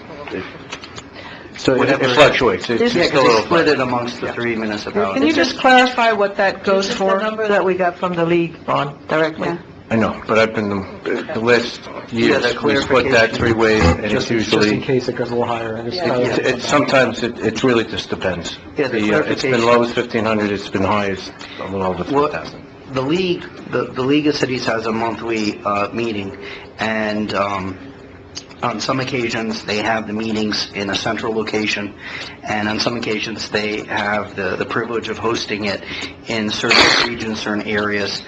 so it fluctuates. It's Yeah, just a because little. they split it amongst the 3 municipalities. Can you just clarify what that goes This is for? the number that we got from the league on directly. Yeah. I know, but I've been, the last years, the we split that 3 ways, and it's Just in usually, case it goes a little higher. sometimes it really just depends. Yeah, the It's been clarification- low as 1,500, it's been high as a little over 3,000. The League, the League of Cities has a monthly meeting, and on some occasions, they have the meetings in a central location, and on some occasions, they have the privilege of hosting it in certain regions, certain areas.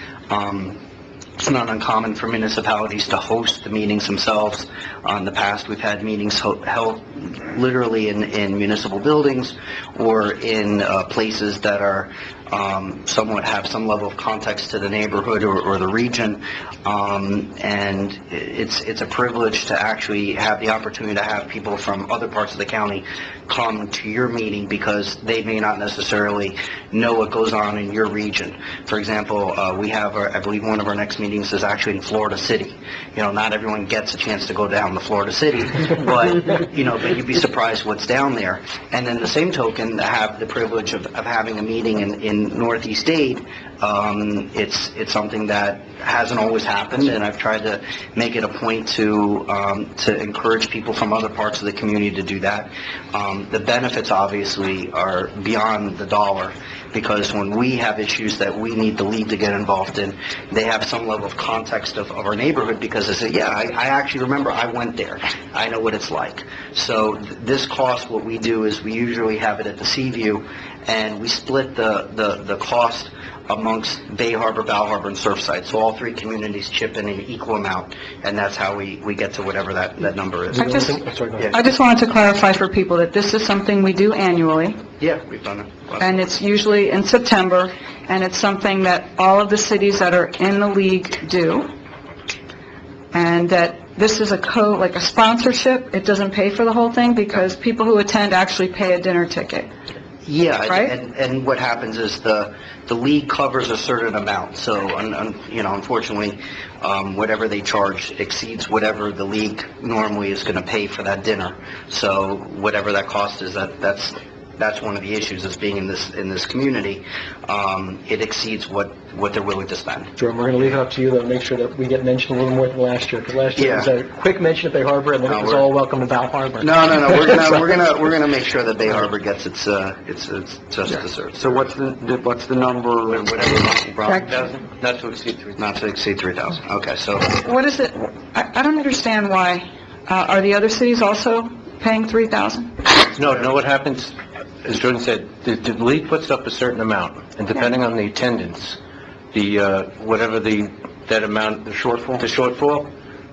It's not uncommon for municipalities to host the meetings themselves. In the past, we've had meetings held literally in municipal buildings or in places that are somewhat have some level of context to the neighborhood or the region. And it's a privilege to actually have the opportunity to have people from other parts of the county come to your meeting because they may not necessarily know what goes on in your region. For example, we have, I believe one of our next meetings is actually in Florida City. Not everyone gets a chance to go down to Florida City, but, but you'd be surprised what's down there. And then the same token, to have the privilege of having a meeting in Northeast Dade, it's something that hasn't always happened, and I've tried to make it a point to encourage people from other parts of the community to do that. The benefits obviously are beyond the dollar, because when we have issues that we need the league to get involved in, they have some level of context of our neighborhood, because they say, yeah, I actually remember I went there. I know what it's like. So this cost, what we do is we usually have it at the Seaview, and we split the cost amongst Bay Harbor, Val Harbor, and Surfside. So all 3 communities chip in an equal amount, and that's how we get to whatever that number is. I just wanted to clarify for people that this is something we do annually, Yeah, we've done it. and it's usually in September, and it's something that all of the cities that are in the league do, and that this is like a sponsorship. It doesn't pay for the whole thing, because people who attend actually pay a dinner ticket. Yeah, Right? and what happens is the league covers a certain amount, so, unfortunately, whatever they charge exceeds whatever the league normally is going to pay for that dinner. So whatever that cost is, that's one of the issues, is being in this community. It exceeds what they're willing to spend. Jordan, we're going to leave it up to you, though, make sure that we get mentioned a little more than last year, because last year it was a quick mention at Bay Harbor, and then it was all welcome to Val Harbor. No, we're gonna make sure that Bay Harbor gets its just desserts. So what's the number? Whatever. Not to exceed 3,000. Not to exceed 3,000. Okay, so What is it? I don't understand why. Are the other cities also paying 3,000? No, you know what happens? As Jordan said, the league puts up a certain amount, and depending on the attendance, whatever that amount, the shortfall,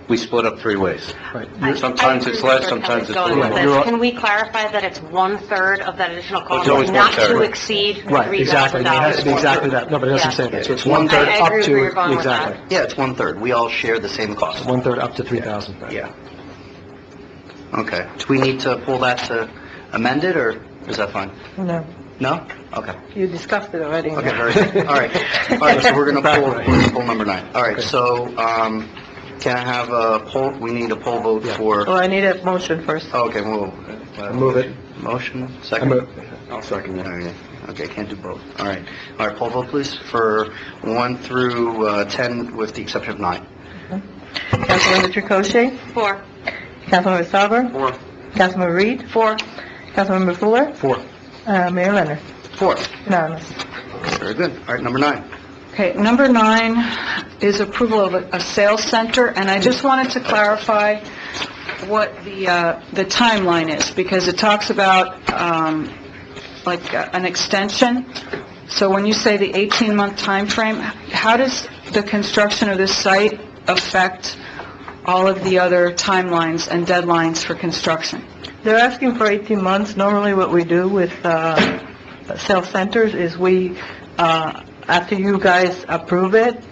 we split up 3 ways. Right. Sometimes it's less, sometimes it's a little more. Can we clarify that it's 1/3 of that additional cost, It's always not 1/3. to exceed $3,000? Right, exactly, it has to be exactly that, no, but it doesn't say that, so it's 1/3 I up agree with where you're to, going with exactly, yeah, it's 1/3. We all share the same cost. 1/3 up to 3,000. Yeah. Okay. Do we need to pull that to amend it, or is that fine? No, No? Okay. you discussed it already. Okay, very good. All right. All right, so we're going to pull number 9. All right, so, can I have a poll? We need a poll vote for... Well, I need a motion first. Okay, well... Move it. Motion, I second? move. I'll second that. Okay, can't do both. All right. All right, poll vote, please, for 1 through 10, with the exception of 9. Councilmember Tricochet? 4. Councilmember Sauber? 4. Councilmember Reed? 4. Councilmember Fuller? 4. Mayor Leonard? 4. Unanimous. Very good. All right, number 9. Okay, number 9 is approval of a sales center, and I just wanted to clarify what the timeline is, because it talks about, an extension. So when you say the 18-month time frame, how does the construction of this site affect all of the other timelines and deadlines for construction? They're asking for 18 months. Normally, what we do with sales centers is we, after you guys approve it,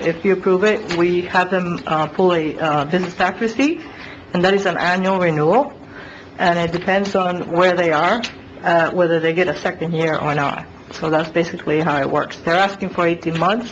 if you approve it, we have them pull a business tax receipt, and that is an annual renewal, and it depends on where they are, whether they get a second year or not. So that's basically how it works. They're asking for 18 months,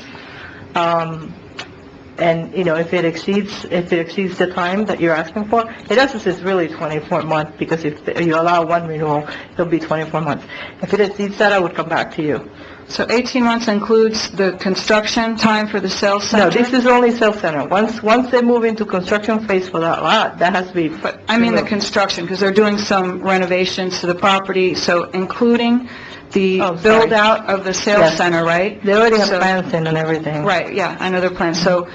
and, if it exceeds the time that you're asking for, it actually is really 24 months, because if you allow one renewal, it'll be 24 months. If it exceeds that, I would come back to you. So 18 months includes the construction time for the sales No, center? this is only sales center. Once they move into construction phase for that lot, that has to be... But I mean the construction, because they're doing some renovations to the property, so including the Oh, sorry. build-out of the sales Yes. center, right? They already have So- plans in and everything. Right, yeah, I know their plans. So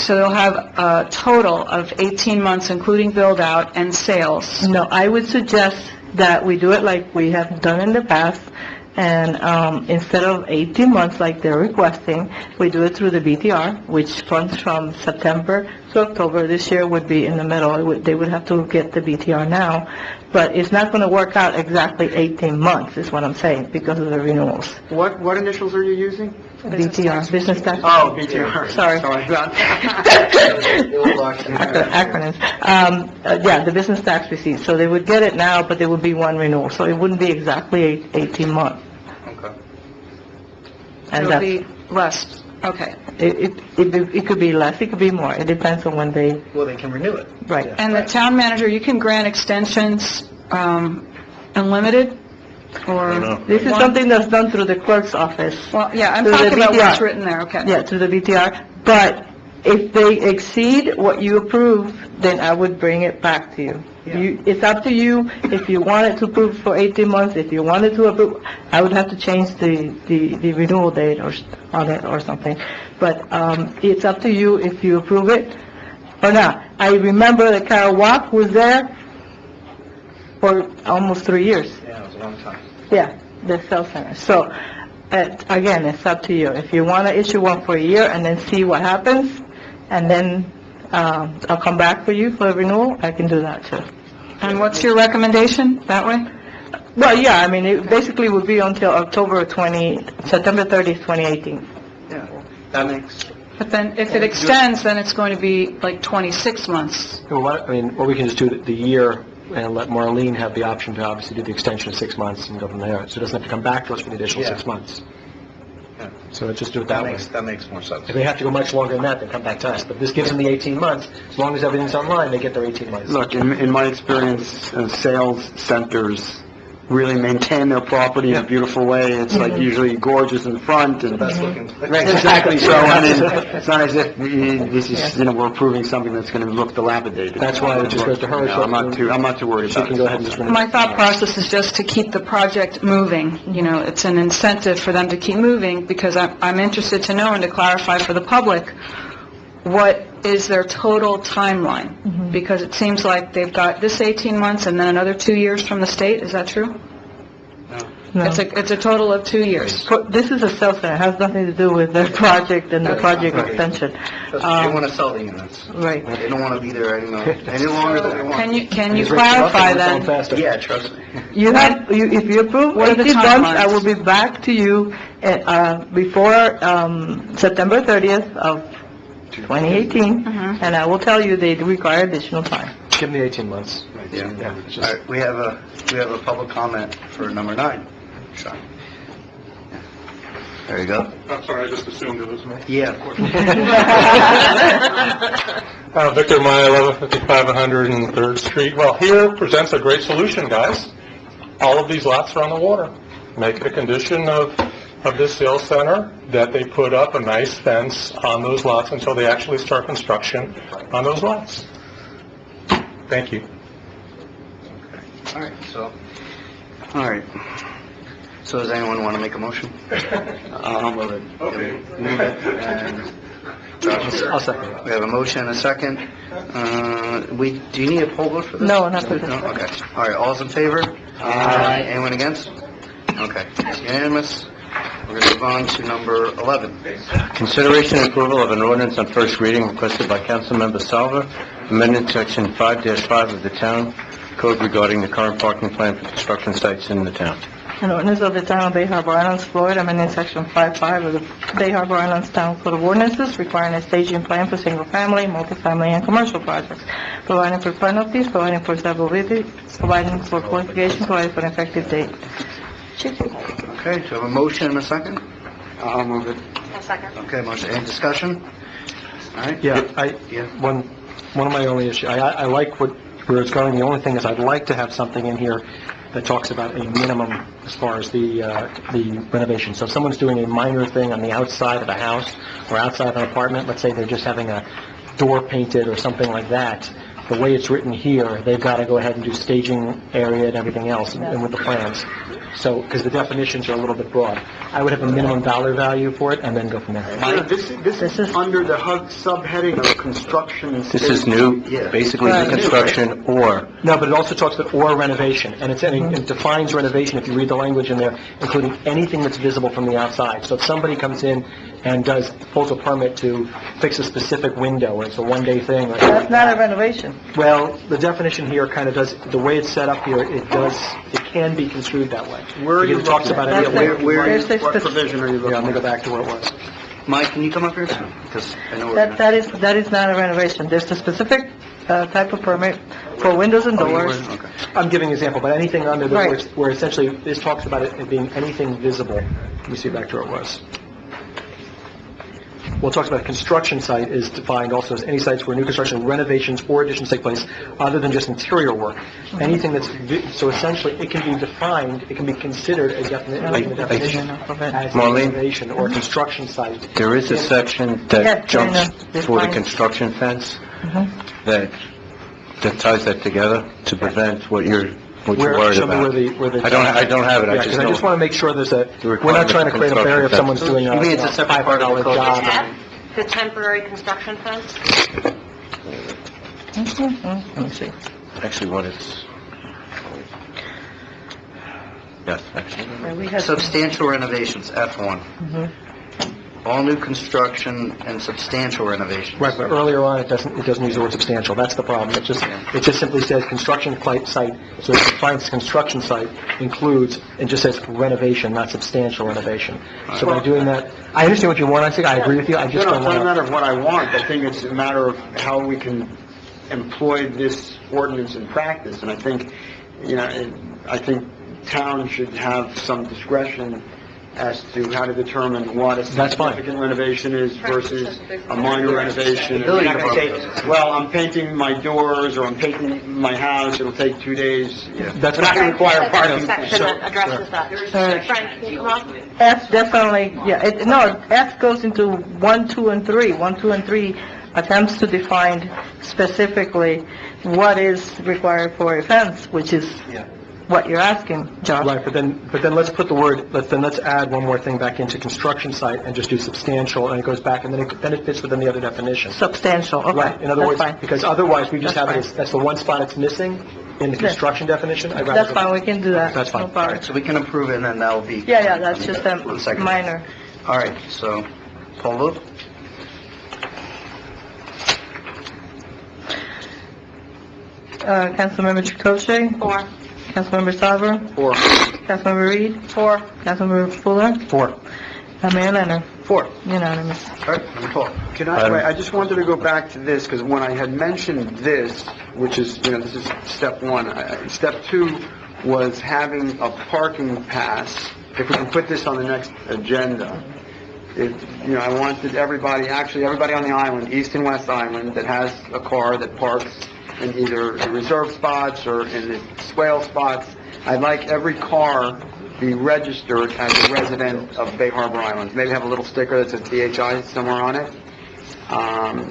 they'll have a total of 18 months, including build-out and sales. No, I would suggest that we do it like we have done in the past, and instead of 18 months like they're requesting, we do it through the BTR, which runs from September to October. This year would be in the middle. They would have to get the BTR now, but it's not going to work out exactly 18 months, is what I'm saying, because of the renewals. What initials are you using? BTR, business tax. Oh, BTR. Sorry. about Acronyms. Yeah, the business tax receipt. So they would get it now, but there would be one renewal, so it wouldn't be exactly 18 months. Okay. And It'll that's, be less, okay. it could be less, it could be more. It depends on when they, Well, they can renew it. right. And the town manager, you can grant extensions unlimited, or? This is something that's done through the clerk's office. Well, yeah, I'm Through the talking about what's BTR. written there, okay. Yeah, through the BTR. But if they exceed what you approve, then I would bring it back to you. It's up to you if you wanted to approve for 18 months, if you wanted to approve, I would have to change the renewal date on it or something. But it's up to you if you approve it or not. I remember that Carol Watt was there for almost 3 years. Yeah, it was a long time. Yeah, the sales center. So, again, it's up to you. If you want to issue one for a year and then see what happens, and then I'll come back for you for a renewal, I can do that too. And what's your recommendation, that way? Well, yeah, I mean, it basically would be until September 30th, 2018. Yeah, that makes... But then, if it extends, then it's going to be like 26 months. Well, what we can just do the year and let Marlene have the option to obviously do the extension of 6 months and go from there. So it doesn't have to come back to us for the additional Yeah. 6 months. Yeah. So let's just do it that way. That makes more sense. If they have to go much longer than that, then come back to us. But this gives them the 18 months. As long as everything's online, they get their 18 months. Look, in my experience, sales centers really maintain their property in a beautiful way. It's like usually gorgeous in the front and... Best looking. Right, exactly. So, I mean, it's not as if this is, we're approving something that's going to look dilapidated. That's why it just goes to her, No, so- I'm not too worried She about it. can go ahead and just renew. My thought process is just to keep the project moving. It's an incentive for them to keep moving, because I'm interested to know and to clarify for the public, what is their total timeline? Because it seems like they've got this 18 months and then another 2 years from the state, is that true? No. It's a total of 2 years. This is a sales center. It has nothing to do with their project and the project extension. They want to sell the units. Right. They don't want to be there any longer than they want. Can you clarify then? Yeah, trust me. If you approve What are the 18 months, I timelines? will be back to you before September 30th of 2018, and I will tell you they require additional time. Give them the 18 months. Yeah. Yeah, it's just- All right, we have a public comment for number 9. Sean. There you go. I'm sorry, I just assumed it was me. Yeah. Victor Meyer, 1155 103rd Street. Well, here presents a great solution, guys. All of these lots are on the water. Make it a condition of this sales center that they put up a nice fence on those lots until they actually start construction on those lots. Thank you. All right. So does anyone want to make a motion? I'll move it. Okay. Move it, and Josh, I'll second it. we have a motion and a second. Do you need a poll vote for this? No, not for this. No? Okay. All right, all's in favor? Aye. Anyone against? Okay, it's unanimous. We're going to move on to number 11. Consideration and approval of an ordinance on first reading requested by Councilmember Salva, amending Section 5-5 of the Town Code regarding the current parking plan for construction sites in the town. An ordinance of the Town of Bay Harbor Islands, Florida, amending Section 5-5 of the Bay Harbor Islands Town Code of Ordinances, requiring a staging plan for single-family, multifamily, and commercial projects, providing for penalties, providing for severability, providing for qualification, providing for an effective date. Okay, do you have a motion and a second? I'll move it. A second. Okay, motion, any discussion? All right. Yeah, Yeah. one of my only issues, I like where it's going. The only thing is I'd like to have something in here that talks about a minimum as far as the renovation. So if someone's doing a minor thing on the outside of a house or outside of an apartment, let's say they're just having a door painted or something like that, the way it's written here, they've got to go ahead and do staging area and everything else and with the plans. So, because the definitions are a little bit broad. I would have a minimum dollar value for it and then go from there. This is under the HUD subheading of construction and... This is new, Yeah. basically new construction or... No, but it also talks about or renovation, and it defines renovation, if you read the language in there, including anything that's visible from the outside. So if somebody comes in and pulls a permit to fix a specific window, or it's a one-day thing, or... That's not a renovation. Well, the definition here kind of does, the way it's set up here, it can be construed that way. Where are you Because it talks looking about at? any... What provision are you looking Yeah, at? let me go back to where it was. Mike, can you come up here? Because I know we're... That is not a renovation. There's a specific type of permit for windows and doors. Okay. I'm giving an example, but anything under the, Right. where essentially this talks about it being anything visible. Let me see back to where it was. Well, it talks about a construction site is defined also as any sites where new construction, renovations, or additions take place other than just interior work. Anything that's, so essentially, it can be defined, it can be considered a definition as a Marlene? renovation or a construction site. There is a section Yes, that jumps Trina, for the define. construction fence that ties that together to prevent what you're worried Show me about. where the... I don't have it, I Yeah, just 'cause I just know. want to make sure there's a, The we're not trying to create a barrier if construction someone's doing a You mean it's a separate part of the $500 code? job. F, the temporary construction fence. Let me see. Actually, what it's... Yes, actually. Yeah, we had- Substantial renovations, F1. All new construction and substantial renovations. Right, but earlier on, it doesn't use the word substantial, that's the problem. It just simply says construction site, so it defines construction site includes, it just says renovation, not substantial renovation. So by doing that, I understand what you want, I agree with you, I No, just no, don't it's not a want matter of what I want. I think it's a matter of how we can employ this ordinance in practice. And I think, I think town should have some discretion as to how to determine what a That's fine. significant renovation is versus a minor renovation. Building You're not gonna department. say, well, I'm painting my doors, or I'm painting my house, it'll take 2 days. That's We're not gonna require That's the parking. section that addresses that. Frank, can you come up? F definitely, F goes into 1, 2, and 3. 1, 2, and 3 attempts to define specifically what is required for a fence, which is what you're asking, Josh. Right, but then let's put the word, let's add one more thing back into construction site and just do substantial, and it goes back, and then it fits within the other definition. Substantial, okay. Right, in other That's words, fine. because otherwise we just That's have it as, that's the one spot it's missing in the construction definition. I'd rather That's fine, we can do that. That's fine. No problem. So we can approve it, and then that'll be... Yeah, that's just a One second. minor. All right, so, poll vote? Councilmember Chakoshay? 4. Councilmember Salver? 4. Councilmember Reed? 4. Councilmember Fuller? 4. Mayor Leonard? 4. Unanimous. All right, number 12. Can I, wait, I just wanted to go back to this, because when I had mentioned this, which is, this is step 1. Step 2 was having a parking pass. If we can put this on the next agenda, I wanted everybody on the island, East and West Island, that has a car that parks in either the reserve spots or in the swale spots, I'd like every car be registered as a resident of Bay Harbor Islands. Maybe have a little sticker that says BHI somewhere on it,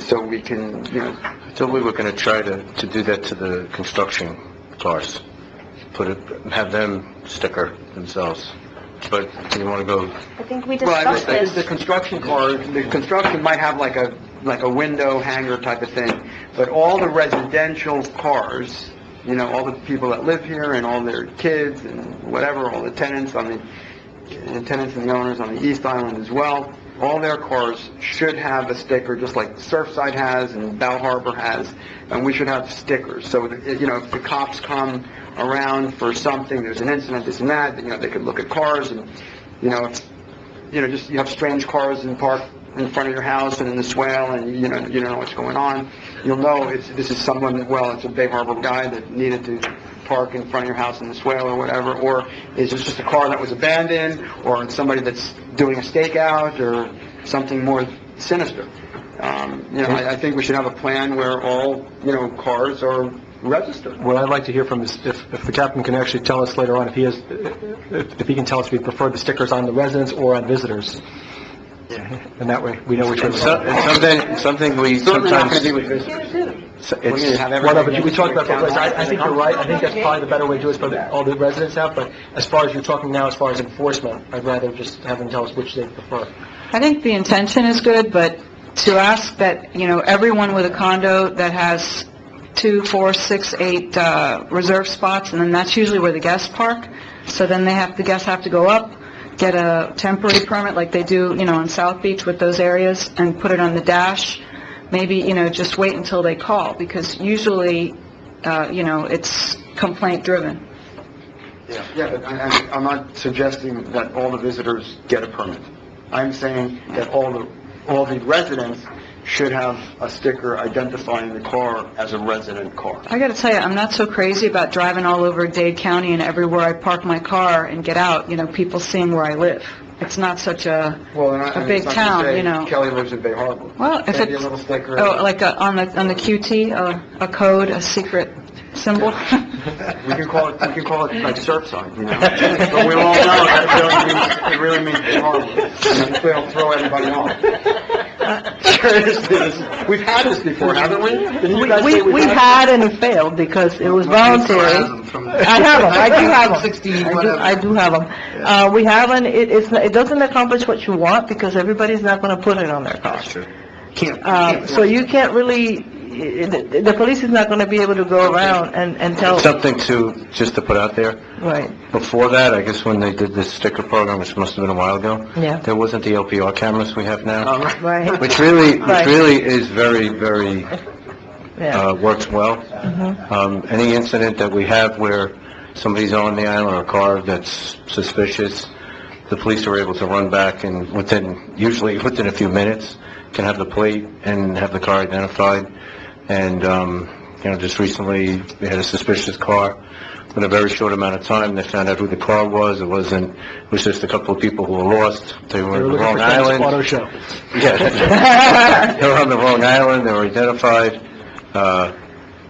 so we can, So we were going to try to do that to the construction cars. Have them sticker themselves. But do you want to go? I think we Well, discussed I think the this. construction might have like a window hanger type of thing, but all the residential cars, all the people that live here and all their kids and whatever, all the tenants and the owners on the East Island as well, all their cars should have a sticker, just like Surfside has and Bal Harbor has, and we should have stickers. So, if the cops come around for something, there's an incident, this and that, they could look at cars and, just you have strange cars and park in front of your house and in the swale and you don't know what's going on. You'll know this is someone, it's a Bay Harbor guy that needed to park in front of your house in the swale or whatever, or is this just a car that was abandoned, or it's somebody that's doing a stakeout or something more sinister. I think we should have a plan where all, cars are registered. What I'd like to hear from is if the captain can actually tell us later on if he can tell us if he preferred the stickers on the residents or on visitors. Yeah. And that way, we know which one. It's something we Certainly not going sometimes... to be with visitors. One of it, we talked about that, I think you're right, I think that's probably the better way to do it, for all the residents have, but as far as you're talking now, as far as enforcement, I'd rather just have them tell us which they prefer. I think the intention is good, but to ask that, everyone with a condo that has 2, 4, 6, 8 reserve spots, and then that's usually where the guests park, so then the guests have to go up, get a temporary permit like they do, on South Beach with those areas, and put it on the dash. Maybe, just wait until they call, because usually, it's complaint-driven. Yeah, but I'm not suggesting that all the visitors get a permit. I'm saying that all the residents should have a sticker identifying the car as a resident car. I gotta tell you, I'm not so crazy about driving all over Dade County and everywhere I park my car and get out, people seeing where I live. It's not such a big town, Kelly lives in Bay Harbor. Well, if Maybe it's, a little sticker. like on the QT, a code, a secret symbol. We can call it like Surfside, But we all know that it really means Bay Harbor. We don't throw everybody off. Seriously, we've had this before, haven't we? Didn't you guys say We had and it failed because it was voluntary. I have them, I do have them. 16, I do have them. We haven't, it doesn't accomplish what you want because everybody's not going to put it on their car. So you can't really, the police is not going to be able to go around and tell. Something just to put out there. Right. Before that, I guess when they did this sticker program, which must have been a while ago. Yeah. There wasn't the LPR cameras we have now. Right. Which really Right. is very, very, works well. Any incident that we have where somebody's on the island or a car that's suspicious, the police are able to run back and usually within a few minutes, can have the plate and have the car identified. And, just recently, we had a suspicious car. In a very short amount of time, they found out who the car was. It was just a couple of people who were lost. They were on the wrong island. Auto show. Yeah. They were on the wrong island. They were identified.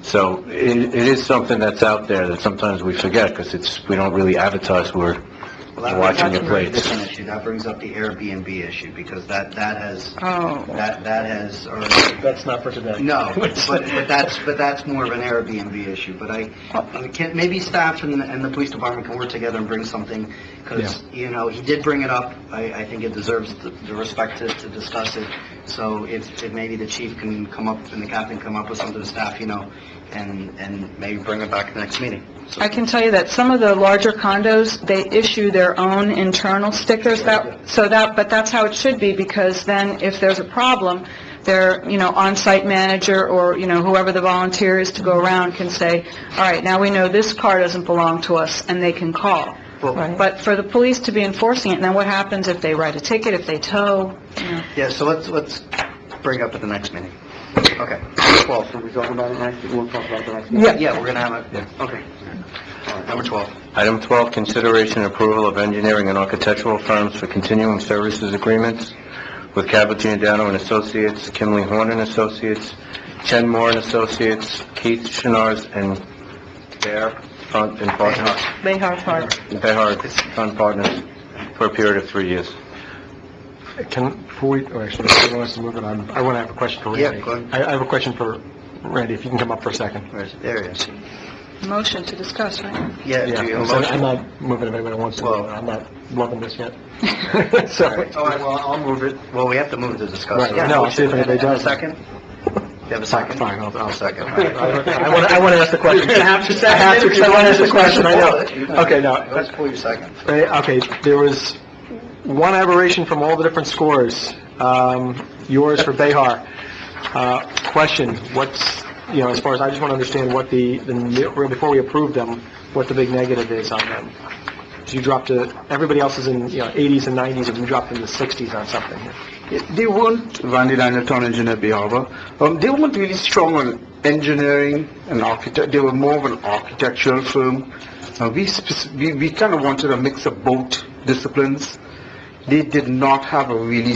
So it is something that's out there that sometimes we forget because we don't really advertise we're watching your plates. Different issue. That brings up the Airbnb issue, because that has already... That's not for today. No, but that's more of an Airbnb issue. But maybe staff and the police department can work together and bring something, because, he did bring it up. I think it deserves the respect to discuss it. So if maybe the chief can come up and the captain come up with something to staff, and maybe bring it back to the next meeting. So. I can tell you that some of the larger condos, they issue their own internal stickers, but that's how it should be, because then if there's a problem, their, on-site manager or, whoever the volunteer is to go around can say, all right, now we know this car doesn't belong to us, and they can call. But for the police to be enforcing it, and then what happens if they write a ticket, if they tow? Yeah, so let's bring up at the next meeting. Okay. Well, so we talk about it next, we'll talk about the next meeting? Yeah, we're gonna have it, okay. All right, number 12. Item 12, consideration and approval of engineering and architectural firms for continuing services agreements with Cabot Giordano and Associates, Kimley Horn and Associates, Chen Moore and Associates, Keith Chenars, and Bear Front and Partners. Behar Park. Behar Front Partners for a period of 3 years. Before we, or actually, if he wants to move it on, I want to have a question for Randy. Yeah, go ahead. I have a question for Randy, if you can come up for a second. There he is. Motion to discuss, right? Yeah, do you have a So motion? I'm not moving if anybody wants to, Well- I'm not loving this yet. So, All right, well, I'll move it. Well, we have to move to discuss. Right, I know, I'll see if anybody does. A second? You have a second? Fine, I'll second. I want to ask the question. You have to second I have it to, if because I you want to want ask the question, I know. to. Okay, no. Let's pull your second. Okay, there was one aberration from all the different scores. Yours for Behar. Question, what's, as far as, I just want to understand what before we approve them, what the big negative is on them. So you dropped everybody else is in, 80s and 90s, and you dropped in the 60s on something here. They weren't, Randy Daniel, town engineer, Behar, they weren't really strong on engineering and architect. They were more of an architectural firm. We kind of wanted a mix of both disciplines. They did not have a really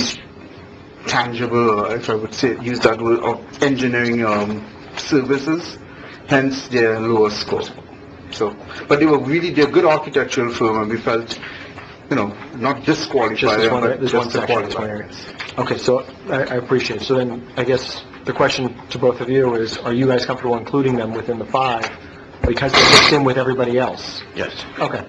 tangible, if I would say, use that word, of engineering services, hence their lower score. So, but they're good architectural firm, and we felt, not disqualified. Just this one, but this just one section, this one area. Okay, so I appreciate it. So then, I guess the question to both of you is, are you guys comfortable including them within the 5 because they're mixed in with everybody else? Yes. Okay,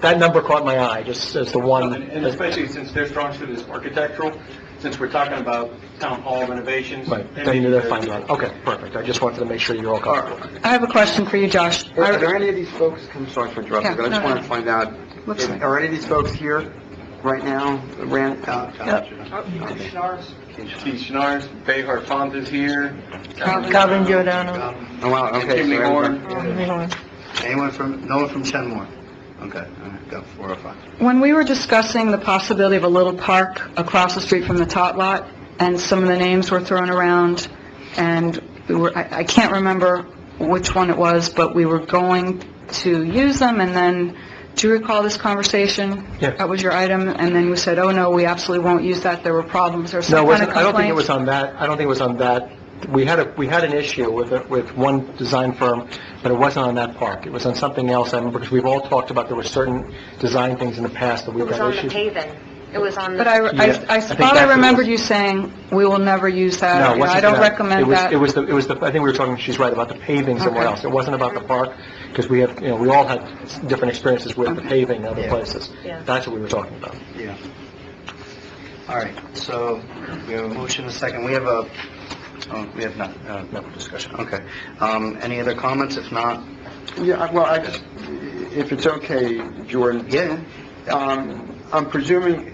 that number caught my eye, just as the one. And especially since their strong suit is architectural, since we're talking about town hall renovations. Right, then they're fine. Okay, perfect. I just wanted to make sure you're all comfortable. I have a question for you, Josh. Are there any of these folks, I'm sorry for interrupting, Yeah, but I just no, want no. to find out, are any of these folks here right now? Keith Chenars, Behar Font is here. Calvin Giordano. Oh, wow, okay. Kimley so Horn. everybody- No one from Chenmore? Okay, all right, got 4 or 5. When we were discussing the possibility of a little park across the street from the tot lot, and some of the names were thrown around, and I can't remember which one it was, but we were going to use them, and then, do you recall this conversation? Yeah. That was your item, and then we said, oh, no, we absolutely won't use that, there were problems, or No, some it kind wasn't, of I don't think it complaint. was on that, I don't think it was on that. We had an issue with one design firm, but it wasn't on that park. It was on something else, I remember, because we've all talked about there were certain design things in the past that It we've was had on the issues. paving. It was on the... But Yeah, I I think thought that's what I it remembered was. you saying, we will never use that, No, it or, wasn't I don't for that. recommend that. It was the, I think we were talking, she's right, about the paving somewhere Okay. else. It wasn't about the park, because we have, we all had different experiences with the paving in other Yeah. places. Yeah. That's what we were talking about. Yeah. All right, so we have a motion, a second. We have no discussion. Okay. Any other comments? If not, Yeah, well, I just, if it's okay, Jordan. yeah. I'm presuming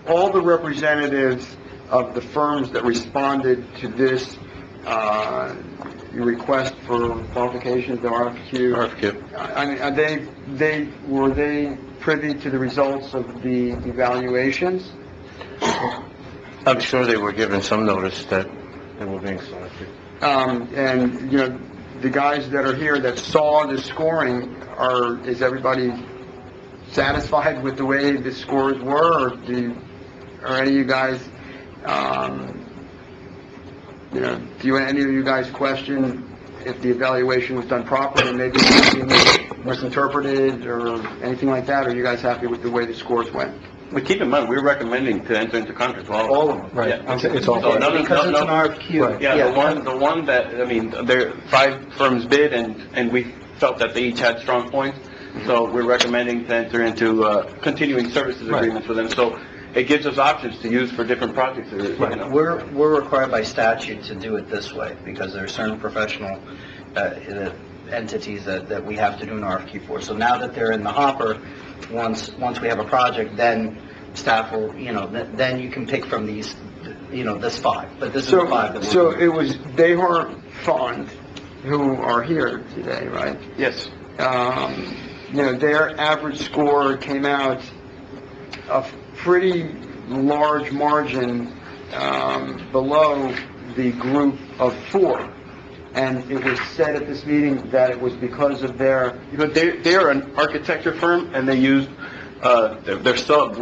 all the representatives of the firms that responded to this, request for qualifications, the RFQ. I mean, were they privy to the results of the evaluations? I'm sure they were given some notice that they were being selected. And, the guys that are here that saw the scoring, is everybody satisfied with the way the scores were, or are any of you guys, do any of you guys question if the evaluation was done properly, maybe something misinterpreted or anything like that, or are you guys happy with the way the scores went? But keep in mind, we're recommending to enter into contract with all of them. Right. Yeah. It's all. So none of- Because it's an none- RFQ. Right. Yeah, the one that, there, 5 firms bid, and we felt that they each had strong points, so we're recommending to enter into continuing services Right. agreements with them, so it gives us options to use for different projects, We're required by statute to do it this way, because there are certain professional entities that we have to do an RFQ for. So now that they're in the hopper, once we have a project, then staff will, then you can pick from these, this 5. But this is the 5 that we're... So it was Behar Fund who are here today, right? Yes. their average score came out a pretty large margin below the group of 4. And it was said at this meeting that it was because of their... They're an architecture firm, and they used, their sub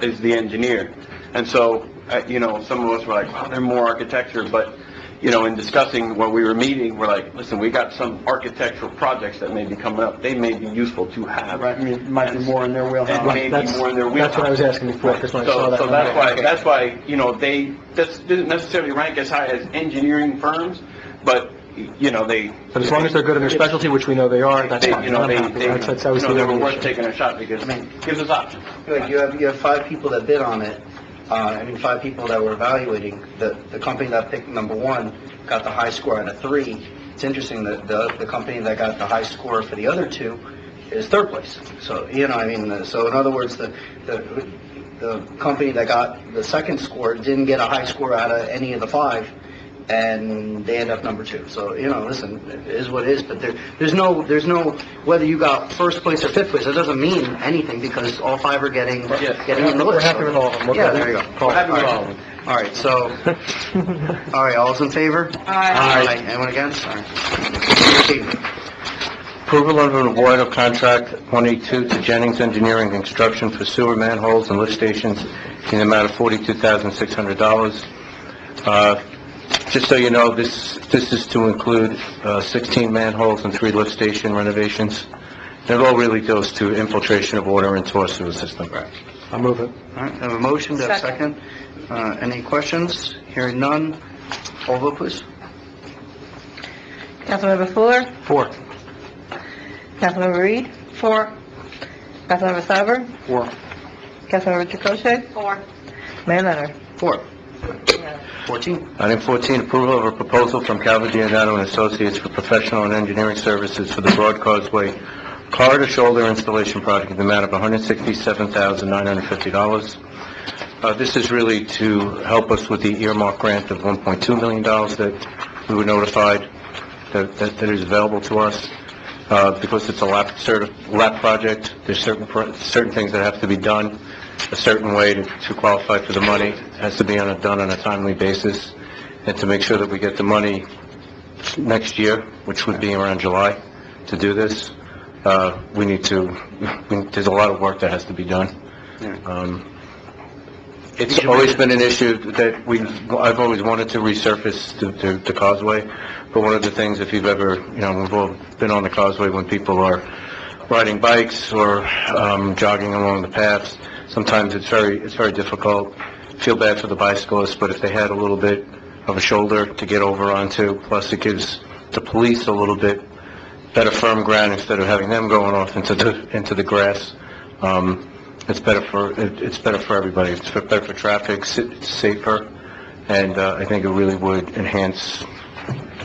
is the engineer. And so, some of us were like, wow, they're more architecture, but, in discussing when we were meeting, we're like, listen, we got some architectural projects that may be coming up. They may be useful to have. Right, it might be more in their wheelhouse. It may be more in their wheelhouse. That's what I was asking before, because when I saw that... So that's why, they didn't necessarily rank as high as engineering firms, but, But as long as they're good in their specialty, which we know they are, that's fine. That's always the they were only worth issue. taking a shot because it gives us options. Like, you have 5 people that bid on it, 5 people that were evaluating. The company that picked number 1 got the high score out of 3. It's interesting that the company that got the high score for the other 2 is 3rd place. So, so in other words, the company that got the 2nd score didn't get a high score out of any of the 5, and they end up number 2. So, listen, it is what it is, but there's no, whether you got 1st place or 5th place, it doesn't mean anything, because all 5 are getting in the list. We're happy with all of them. Yeah, there you go. We're happy with all of them. All right, so, all right, all's in favor? Aye. Anyone against? All right. Approval of an award of contract 182 to Jennings Engineering Construction for sewer manholes and lift stations in the amount of $42,600. Just so you know, this is to include 16 manholes and 3 lift station renovations. It all really goes to infiltration of water into our sewer system. I'll move it. All right, I have a motion, to have a second. Any questions? Hearing none. Call vote, please. Councilmember Fuller, 4. Councilmember Reed, 4. Councilmember Sauber, 4. Councilmember Chakoshay, 4. Mayor Leonard. 4. 14. Item 14, approval of a proposal from Calvin Giordano and Associates for professional and engineering services for the Broad Causeway corridor shoulder installation project in the amount of $167,950. This is really to help us with the earmark grant of $1.2 million that we were notified that is available to us. Because it's a lap project, there's certain things that have to be done a certain way to qualify for the money. It has to be done on a timely basis, and to make sure that we get the money next year, which would be around July, to do this. There's a lot of work that has to be done. It's always been an issue that I've always wanted to resurface the causeway, but one of the things, if you've ever, we've all been on the causeway when people are riding bikes or jogging along the paths, sometimes it's very difficult. Feel bad for the bicyclists, but if they had a little bit of a shoulder to get over onto, plus it gives the police a little bit better firm ground instead of having them going off into the grass. It's better for everybody. It's better for traffic. It's safer, and I think it really would enhance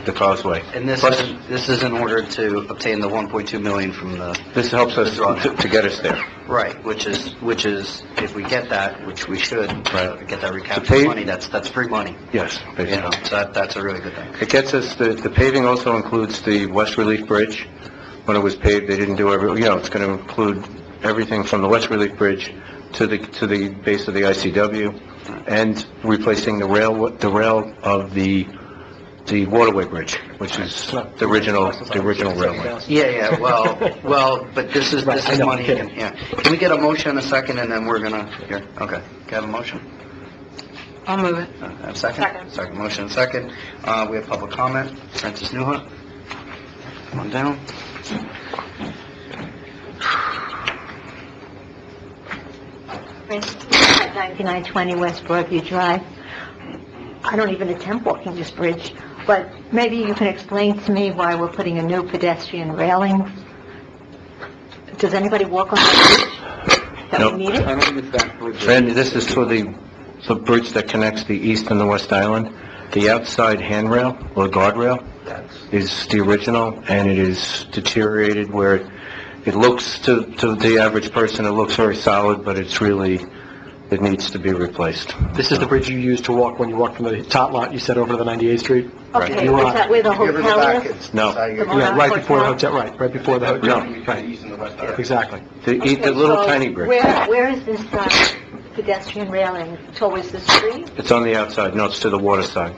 the causeway. And this is in order to obtain the 1.2 million from the... This helps us to get us there. Right, which is if we get that, which we should, get that recaptured money, that's free money. Yes, basically. So that's a really good thing. It gets us, the paving also includes the West Relief Bridge. When it was paved, they didn't do it's going to include everything from the West Relief Bridge to the base of the ICW, and replacing the rail of the Waterway Bridge, which is the original railway. Yeah, well, but this is money. Yeah. Can we get a motion, a second, and then we're gonna, here, okay. Can I have a motion? I'll move it. A second? Second, motion, second. We have public comment. Francis Newhut. Come on down. Francis at 9920 West Broadview Drive. I don't even attempt walking this bridge, but maybe you can explain to me why we're putting a new pedestrian railing. Does anybody walk on that bridge? That we need it? I don't think it's that bridge. Randy, this is for the bridge that connects the east and the west island. The outside handrail, or guardrail, is the original, and it is deteriorated where it looks, to the average person, it looks very solid, but it needs to be replaced. This is the bridge you use to walk when you walk from the top lot, you said, over to the 98th Street? Okay, You were is on. that where the If you ever go hotel back, is? it's No. beside your- Yeah, right before the Hotel? hotel, right before the hotel. No. Right, East and the west side. exactly. The Okay, little so tiny bridge. Where is this pedestrian railing? Towards the street? It's on the outside. No, it's to the water side.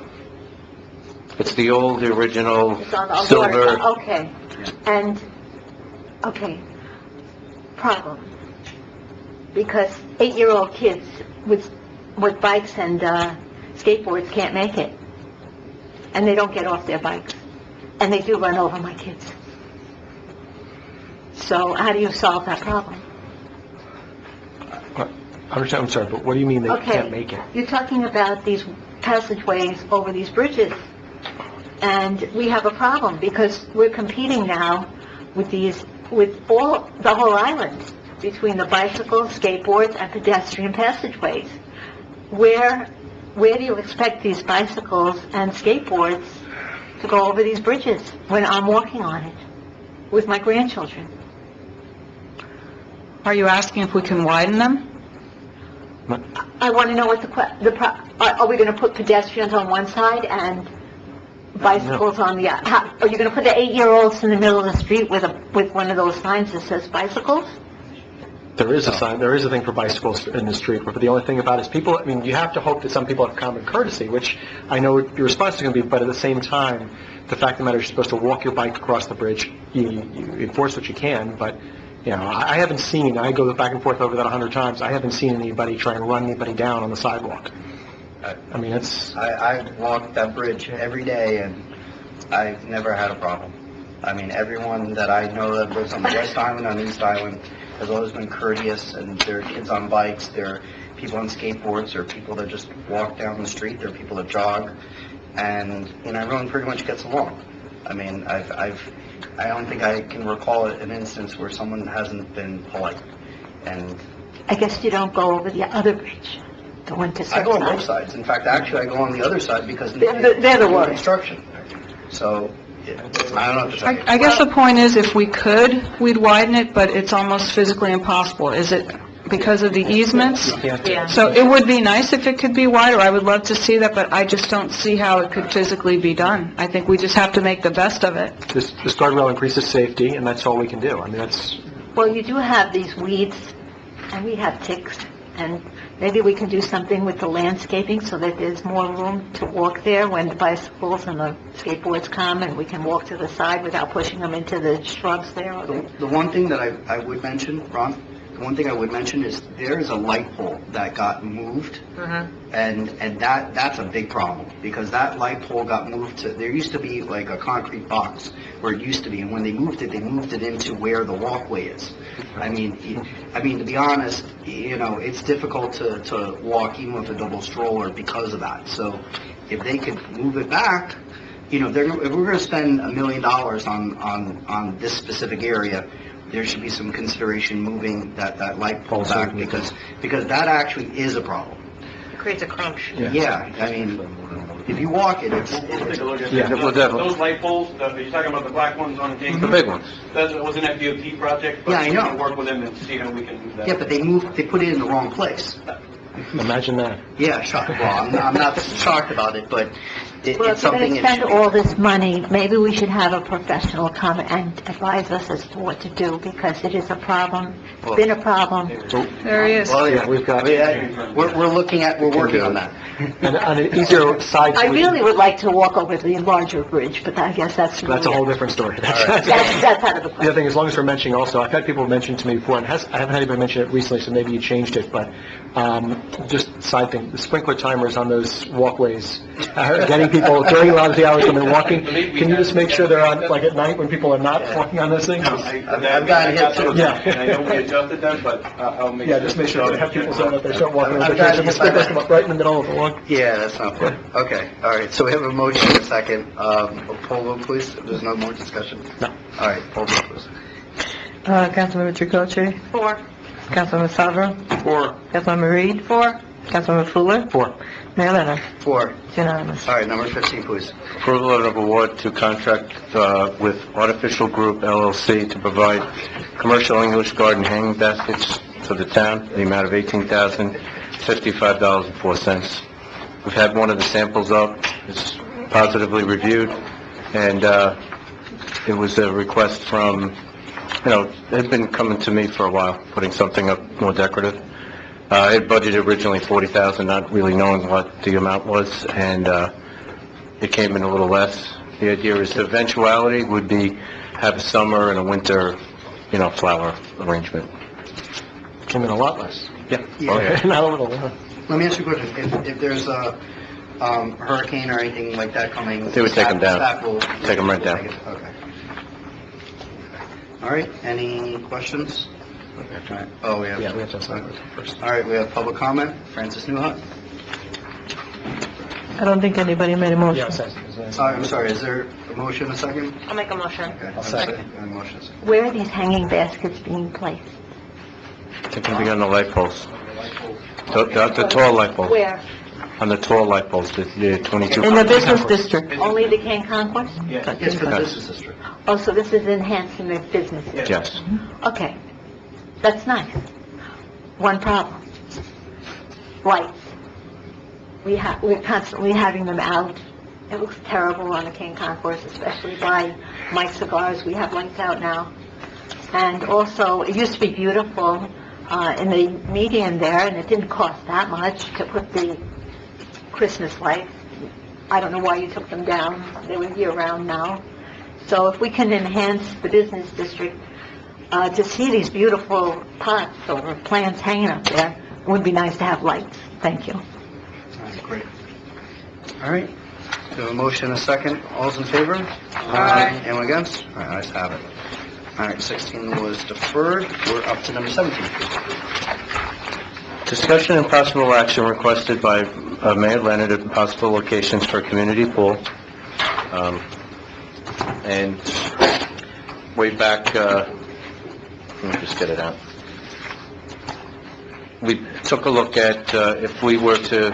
It's the original It's on the water silver. side, okay. And, okay, problem. Because 8-year-old kids with bikes and skateboards can't make it. And they don't get off their bikes. And they do run over my kids. So how do you solve that problem? I'm sorry, but what do you mean they Okay. can't make it? You're talking about these passageways over these bridges. And we have a problem because we're competing now with the whole island between the bicycles, skateboards, and pedestrian passageways. Where do you expect these bicycles and skateboards to go over these bridges when I'm walking on it with my grandchildren? Are you asking if we can widen them? I want to know what are we going to put pedestrians on one side and bicycles on the other? Are you going to put the 8-year-olds in the middle of the street with one of those signs that says bicycles? There is a sign, there is a thing for bicycles in the street, but the only thing about it is people, I mean, you have to hope that some people have common courtesy, which I know your response is going to be, but at the same time, the fact of the matter is you're supposed to walk your bike across the bridge. You enforce what you can, but, you know, I haven't seen, I go back and forth over that 100 times, I haven't seen anybody try and run anybody down on the sidewalk. I mean, it's... I walk that bridge every day, and I've never had a problem. I mean, everyone that I know that lives on the West Island, on the East Island, has always been courteous, and there are kids on bikes, there are people on skateboards, there are people that just walk down the street, there are people that jog, and, you know, everyone pretty much gets along. I mean, I don't think I can recall an instance where someone hasn't been polite, and... I guess you don't go over the other bridge, the one to I go on Surfside. both sides. In fact, actually, I go on the other side because They're the worst. construction. So, I don't know if it's... I guess the point is, if we could, we'd widen it, but it's almost physically impossible. Is it because of the easements? Yeah. So it would be nice if it could be wider. I would love to see that, but I just don't see how it could physically be done. I think we just have to make the best of it. This guardrail increases safety, and that's all we can do. I mean, that's... Well, you do have these weeds, and we have ticks, and maybe we can do something with the landscaping so that there's more room to walk there when the bicycles and the skateboards come, and we can walk to the side without pushing them into the shrubs there. The one thing that I would mention, Ron, the one thing I would mention is there is a light pole that got moved, and that's a big problem, because that light pole got moved to, there used to be like a concrete box where it used to be, and when they moved it into where the walkway is. I mean, to be honest, you know, it's difficult to walk even with a double stroller because of that. So if they could move it back, you know, if we're going to spend $1 million on this specific area, there should be some consideration moving that light pole back, because that actually is a problem. It creates a crunch. Yeah, I mean, if you walk it, We'll take a look at Yeah, that. we'll definitely- Those light poles, you're talking about the black ones on King? The big ones. That was an FDOT project, but Yeah, I know. we're going to work with them and see how we can move that. yeah, but they put it in the wrong place. Imagine that. Yeah, shocked. Well, I'm not shocked about it, but Well, it's if you're something going to that spend should be... all this money, maybe we should have a professional come and advise us as to what to do, because it is a problem. It's been a problem. There he is. Well, yeah, We've got... we're working on that. And on an easier side... I really would like to walk over the larger bridge, but I guess that's... That's a whole different story. That's out of the The question. other thing, as long as we're mentioning also, I've had people mention to me before, and I haven't had anybody mention it recently, so maybe you changed it, but just side thing, the sprinkler timers on those walkways, getting people during a lot of the hours when they're walking, can you just make sure they're on, like at night when people are not walking on those things? I've gotten hit too. Yeah. And I know we adjusted them, but I'll make sure. Yeah, just make sure they have people so that they start walking, I've the gotten hit by sprinklers that. come up right in the middle of the walk. Yeah, that's not fair. Okay, all right, so we have a motion and a second. Poll vote, please. There's no more discussion? No. All right, poll vote, please. Councilmember Tricocci? 4. Councilmember Salvo? For, Councilmember Reed? 4. Councilmember Fuller? 4. Mayor Leonard? 4. It's unanimous. All right, number 15, please. Approval of award to contract with Artificial Group LLC to provide commercial English garden hanging baskets for the town, the amount of $18,055.04. We've had one of the samples up. It's positively reviewed, and it was a request from, it had been coming to me for a while, putting something up more decorative. I had budgeted originally $40,000, not really knowing what the amount was, and it came in a little less. The idea is the eventuality would be have a summer and a winter, flower arrangement. Came in a lot less. Yeah. Yeah. Not a little. Let me ask you a question. If there's a hurricane or anything like that coming... They would take them down. Staff will... Take them right down. Okay. All right, any questions? Oh, we have... Yeah, we have to first. All right, we have public comment. Francis Newhut. I don't think anybody made a motion. I'm sorry, is there a motion, a second? I'll make a motion. Okay. I'll second. A motion, a second. Where are these hanging baskets being placed? They're going to be on the light poles. The tall light poles. Where? On the tall light poles, the 22... In the business district. Only the Kane Concourse? Yes, for the business district. Oh, so this is enhancing their business? Yes. Okay, that's nice. One problem. Lights. We're constantly having them out. It looks terrible on the Kane Concourse, especially by my cigars. We have lights out now. And also, it used to be beautiful in the median there, and it didn't cost that much to put the Christmas lights. I don't know why you took them down. They were year-round now. So if we can enhance the business district, to see these beautiful pots or plants hanging up there, it would be nice to have lights. Thank you. All right, great. All right, so a motion, a second. All's in favor? Aye. Anyone against? All right, ayes have it. All right, 16 was deferred. We're up to number 17. Discussion and possible action requested by Mayor Leonard at possible locations for a community pool. And way back, let me just get it out. We took a look at if we were to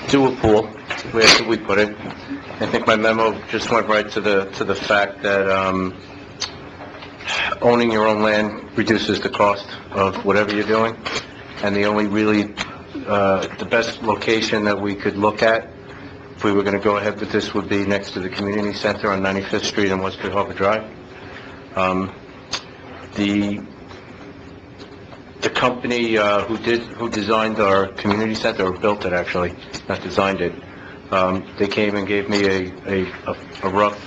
do a pool, where should we put it? I think my memo just went right to the fact that owning your own land reduces the cost of whatever you're doing, and the only really the best location that we could look at if we were going to go ahead with this would be next to the community center on 95th Street and Westwood Harbor Drive. The company who designed our community center, or built it actually, not designed it, they came and gave me a rough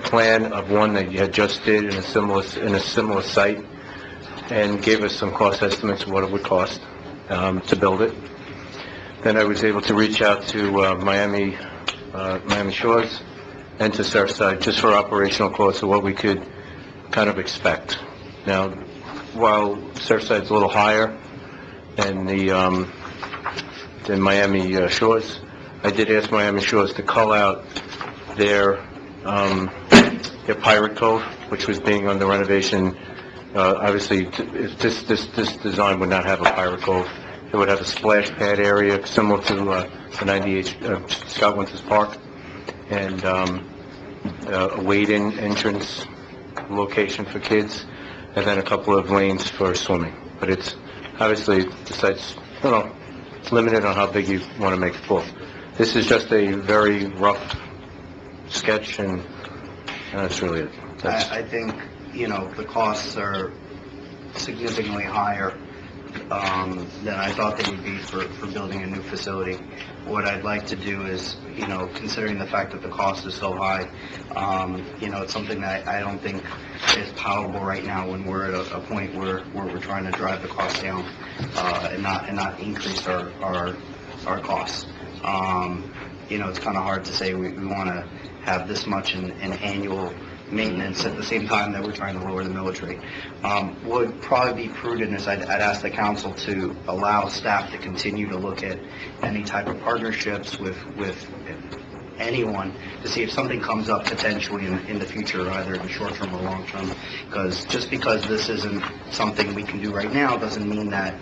plan of one that you had just did in a similar site, and gave us some cost estimates of what it would cost to build it. Then I was able to reach out to Miami Shores and to Surfside just for operational costs of what we could kind of expect. Now, while Surfside's a little higher than Miami Shores, I did ask Miami Shores to call out their Pirate Cove, which was being under renovation. Obviously, this design would not have a Pirate Cove. It would have a splash pad area similar to the 98 Scott Winters Park, and a wade-in entrance location for kids, and then a couple of lanes for swimming. But it's obviously the site's limited on how big you want to make the pool. This is just a very rough sketch, and that's really it. I think, the costs are significantly higher than I thought they would be for building a new facility. What I'd like to do is, considering the fact that the cost is so high, it's something that I don't think is palatable right now when we're at a point where we're trying to drive the cost down and not increase our costs. It's kind of hard to say we want to have this much in annual maintenance at the same time that we're trying to lower the millage rate. Would probably be prudent is I'd ask the council to allow staff to continue to look at any type of partnerships with anyone to see if something comes up potentially in the future, either in the short term or long term. Because just because this isn't something we can do right now doesn't mean that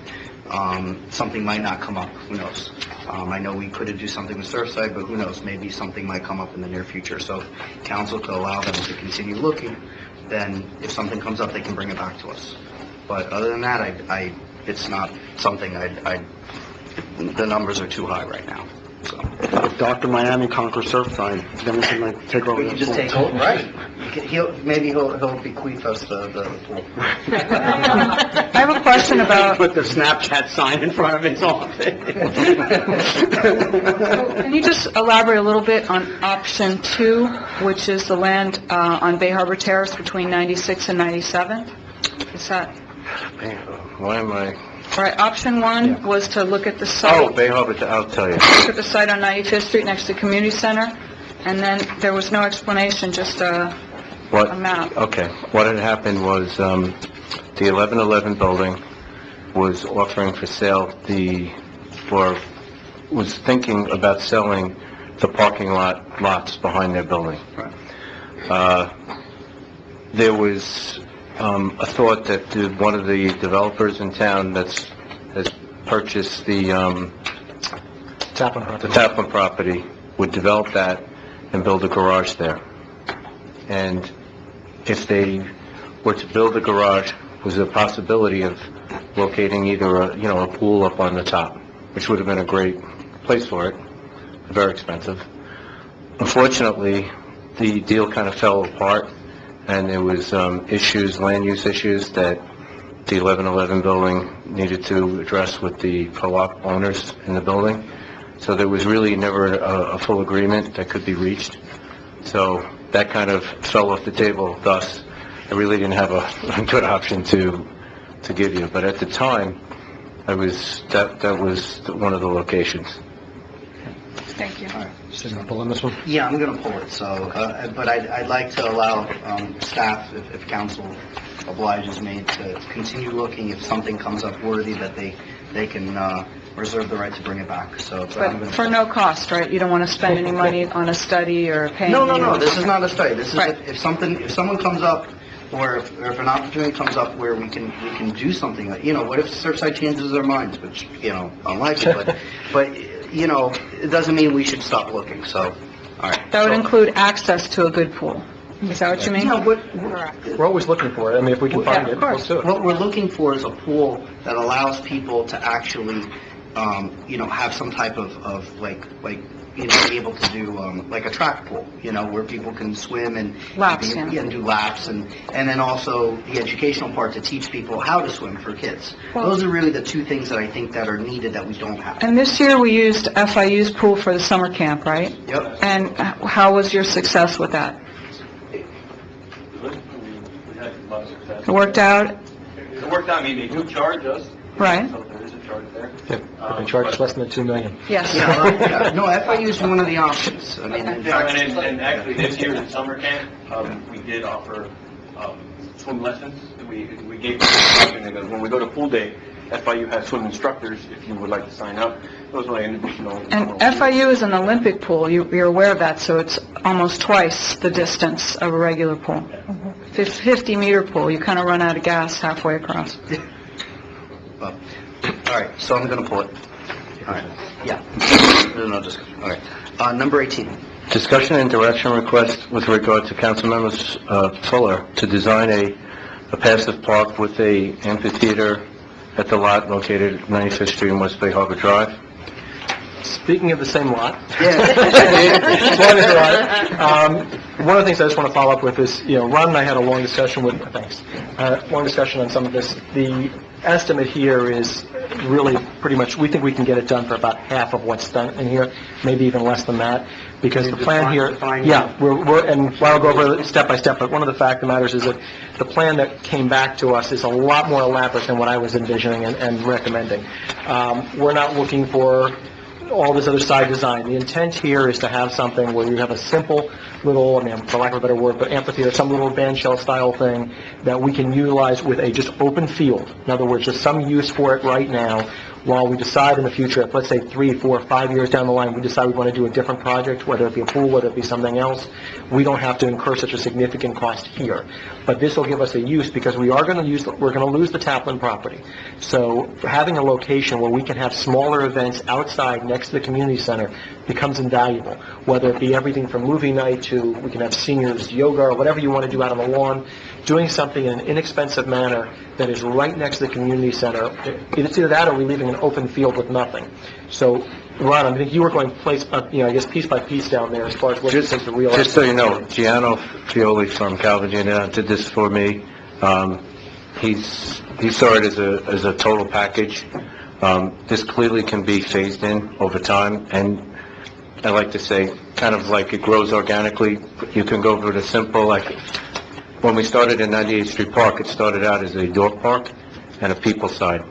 something might not come up. Who knows? I know we could do something with Surfside, but who knows? Maybe something might come up in the near future. So if council could allow them to continue looking, then if something comes up, they can bring it back to us. But other than that, it's not something the numbers are too high right now. If Dr. Miami conquers Surfside, then we can like take over We the can just pool. take over, right? He'll bequeath us the pool. I have a question about, Put the Snapchat sign in front of his office. can you just elaborate a little bit on option 2, which is the land on Bay Harbor Terrace between 96 and 97? Is that, Why am I... all right, option 1 was to look at the Oh, site, Bay Harbor, I'll tell you. look at the site on 95th Street next to Community Center, and then there was no explanation, just a map. Okay, what had happened was, the 1111 building was offering for sale was thinking about selling the parking lots behind their building. There was a thought that one of the developers in town has purchased the Taplin property would develop that and build a garage there. And if they were to build a garage, was a possibility of locating either a pool up on the top, which would have been a great place for it, very expensive. Unfortunately, the deal kind of fell apart, and there was land use issues that the 1111 building needed to address with the co-op owners in the building. So there was really never a full agreement that could be reached. So that kind of fell off the table. Thus, I really didn't have a good option to give you. But at the time, that was one of the locations. Thank you. So you want to pull in this one? Yeah, I'm going to pull it, so, but I'd like to allow staff, if council obliges me, to continue looking. If something comes up worthy, that they can reserve the right to bring it back, so. But for no cost, right? You don't want to spend any money on a study or paying... No, this is not a study. This is, Right. if someone comes up, or if an opportunity comes up where we can do something, what if Surfside changes their minds, which, unlikely, but, it doesn't mean we should stop looking, so, all right. That would include access to a good pool. Is that what you mean? We're always looking for it. I mean, if we can find it, let's do it. What we're looking for is a pool that allows people to actually, have some type of be able to do, like a track pool, where people can swim and... Laps, and do laps, and then also the educational part to teach people how to swim for kids. Well- Those are really the two things that I think that are needed that we don't have. And this year, we used FIU's pool for the summer camp, right? Yep. And how was your success with that? It worked out, It worked out, I mean, they do charge us, right? so there is a charge there. Yeah, they charge us less than $2 million. Yes. No, FIU is one of the options. I mean, in Yeah, fact, and actually, this year in summer camp, we did offer swim lessons. We gave when we go to pool day, FIU has swim instructors, if you would like to sign up. Those are like an additional... And FIU is an Olympic pool, you're aware of that, so it's almost twice the distance of a regular pool. 50-meter pool, you kind of run out of gas halfway across. all right, so I'm going to pull it. All right, yeah. No discussion. All right. Number 18. Discussion and direction request with regard to Councilmember Fuller to design a passive park with a amphitheater at the lot located at 95th Street and West Bay Harbor Drive. Speaking of the same lot, Yeah. one of the things I just want to follow up with is, Ron and I had a long discussion on some of this. The estimate here is really pretty much, we think we can get it done for about half of what's done in here, maybe even less than that, because the plan here, and I'll go over it step by step, but one of the fact of the matters is that the plan that came back to us is a lot more elaborate than what I was envisioning and recommending. We're not looking for all this other side design. The intent here is to have something where you have a simple little, for lack of a better word, but amphitheater, some little band shell style thing that we can utilize with a just open field. In other words, just some use for it right now, while we decide in the future, if let's say 3, 4, 5 years down the line, we decide we want to do a different project, whether it be a pool, whether it be something else, we don't have to incur such a significant cost here. But this will give us a use, because we're going to lose the Taplin property. So having a location where we can have smaller events outside next to the community center becomes invaluable, whether it be everything from movie night to we can have seniors yoga or whatever you want to do out on the lawn. Doing something in an inexpensive manner that is right next to the community center, it's either that or we're leaving an open field with nothing. So Ron, I think you were going place, I guess piece by piece down there as far as what you think the real... Just so you know, Gianno Fioli from Calvin did this for me. He saw it as a total package. This clearly can be phased in over time, and I like to say, kind of like it grows organically. You can go with a simple, like, when we started in 98th Street Park, it started out as a dog park and a people side.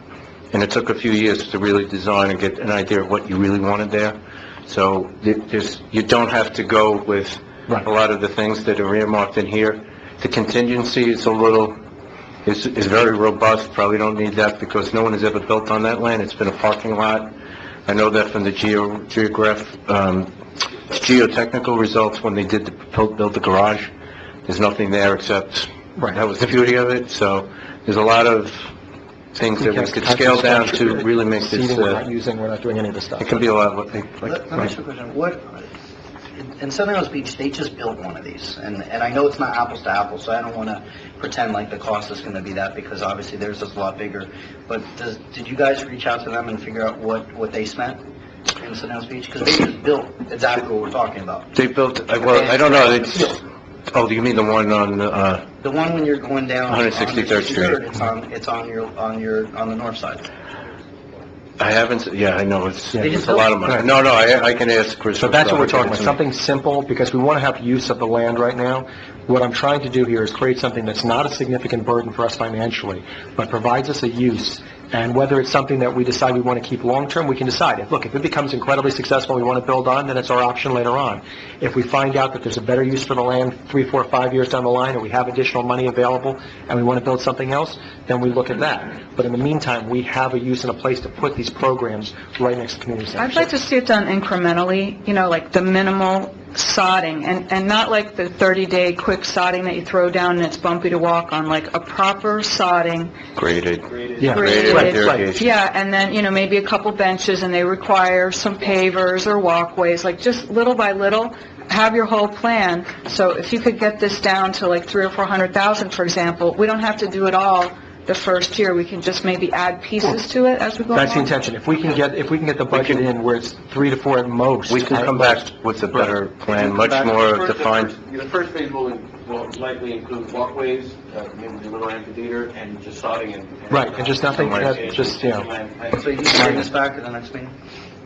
And it took a few years to really design and get an idea of what you really wanted there. So you don't have to go with a lot of the things that are earmarked in here. The contingency is is very robust. Probably don't need that because no one has ever built on that land. It's been a parking lot. I know that from the geotechnical results when they did build the garage. There's nothing there except that was the beauty of it. So there's a lot of things that we could scale down to really make this... We're not doing any of this stuff. It can be a lot of... Let me ask you a question. In Southern Hills Beach, they just built one of these, and I know it's not apples to apples, so I don't want to pretend like the cost is going to be that, because obviously theirs is a lot bigger. But did you guys reach out to them and figure out what they spent in Southern Hills Beach? Because they just built exactly what we're talking about. They built... Well, I don't know. Oh, you mean the one on... The one when you're going down 163rd Street. It's on the north side. I haven't, I know, it's a lot of money. No, I can ask Chris. So that's what we're talking about, something simple, because we want to have use of the land right now. What I'm trying to do here is create something that's not a significant burden for us financially, but provides us a use. And whether it's something that we decide we want to keep long-term, we can decide. If it becomes incredibly successful and we want to build on, then it's our option later on. If we find out that there's a better use for the land 3, 4, 5 years down the line, and we have additional money available, and we want to build something else, then we look at that. But in the meantime, we have a use and a place to put these programs right next to community centers. I'd like to see it done incrementally, like the minimal sodding, and not like the 30-day quick sodding that you throw down and it's bumpy to walk on, like a proper sodding. Graded. Right. Yeah, and then, maybe a couple benches, and they require some pavers or walkways, like just little by little, have your whole plan. So if you could get this down to like 300,000 or 400,000, for example, we don't have to do it all the first year. We can just maybe add pieces to it as we go along. That's the intention. If we can get the budget in where it's 3 to 4 at most. We can come back with a better plan, much more defined. The first phase will likely include walkways, maybe the little amphitheater, and just sodding and... Right, and just nothing, So you can bring this back at the next meeting?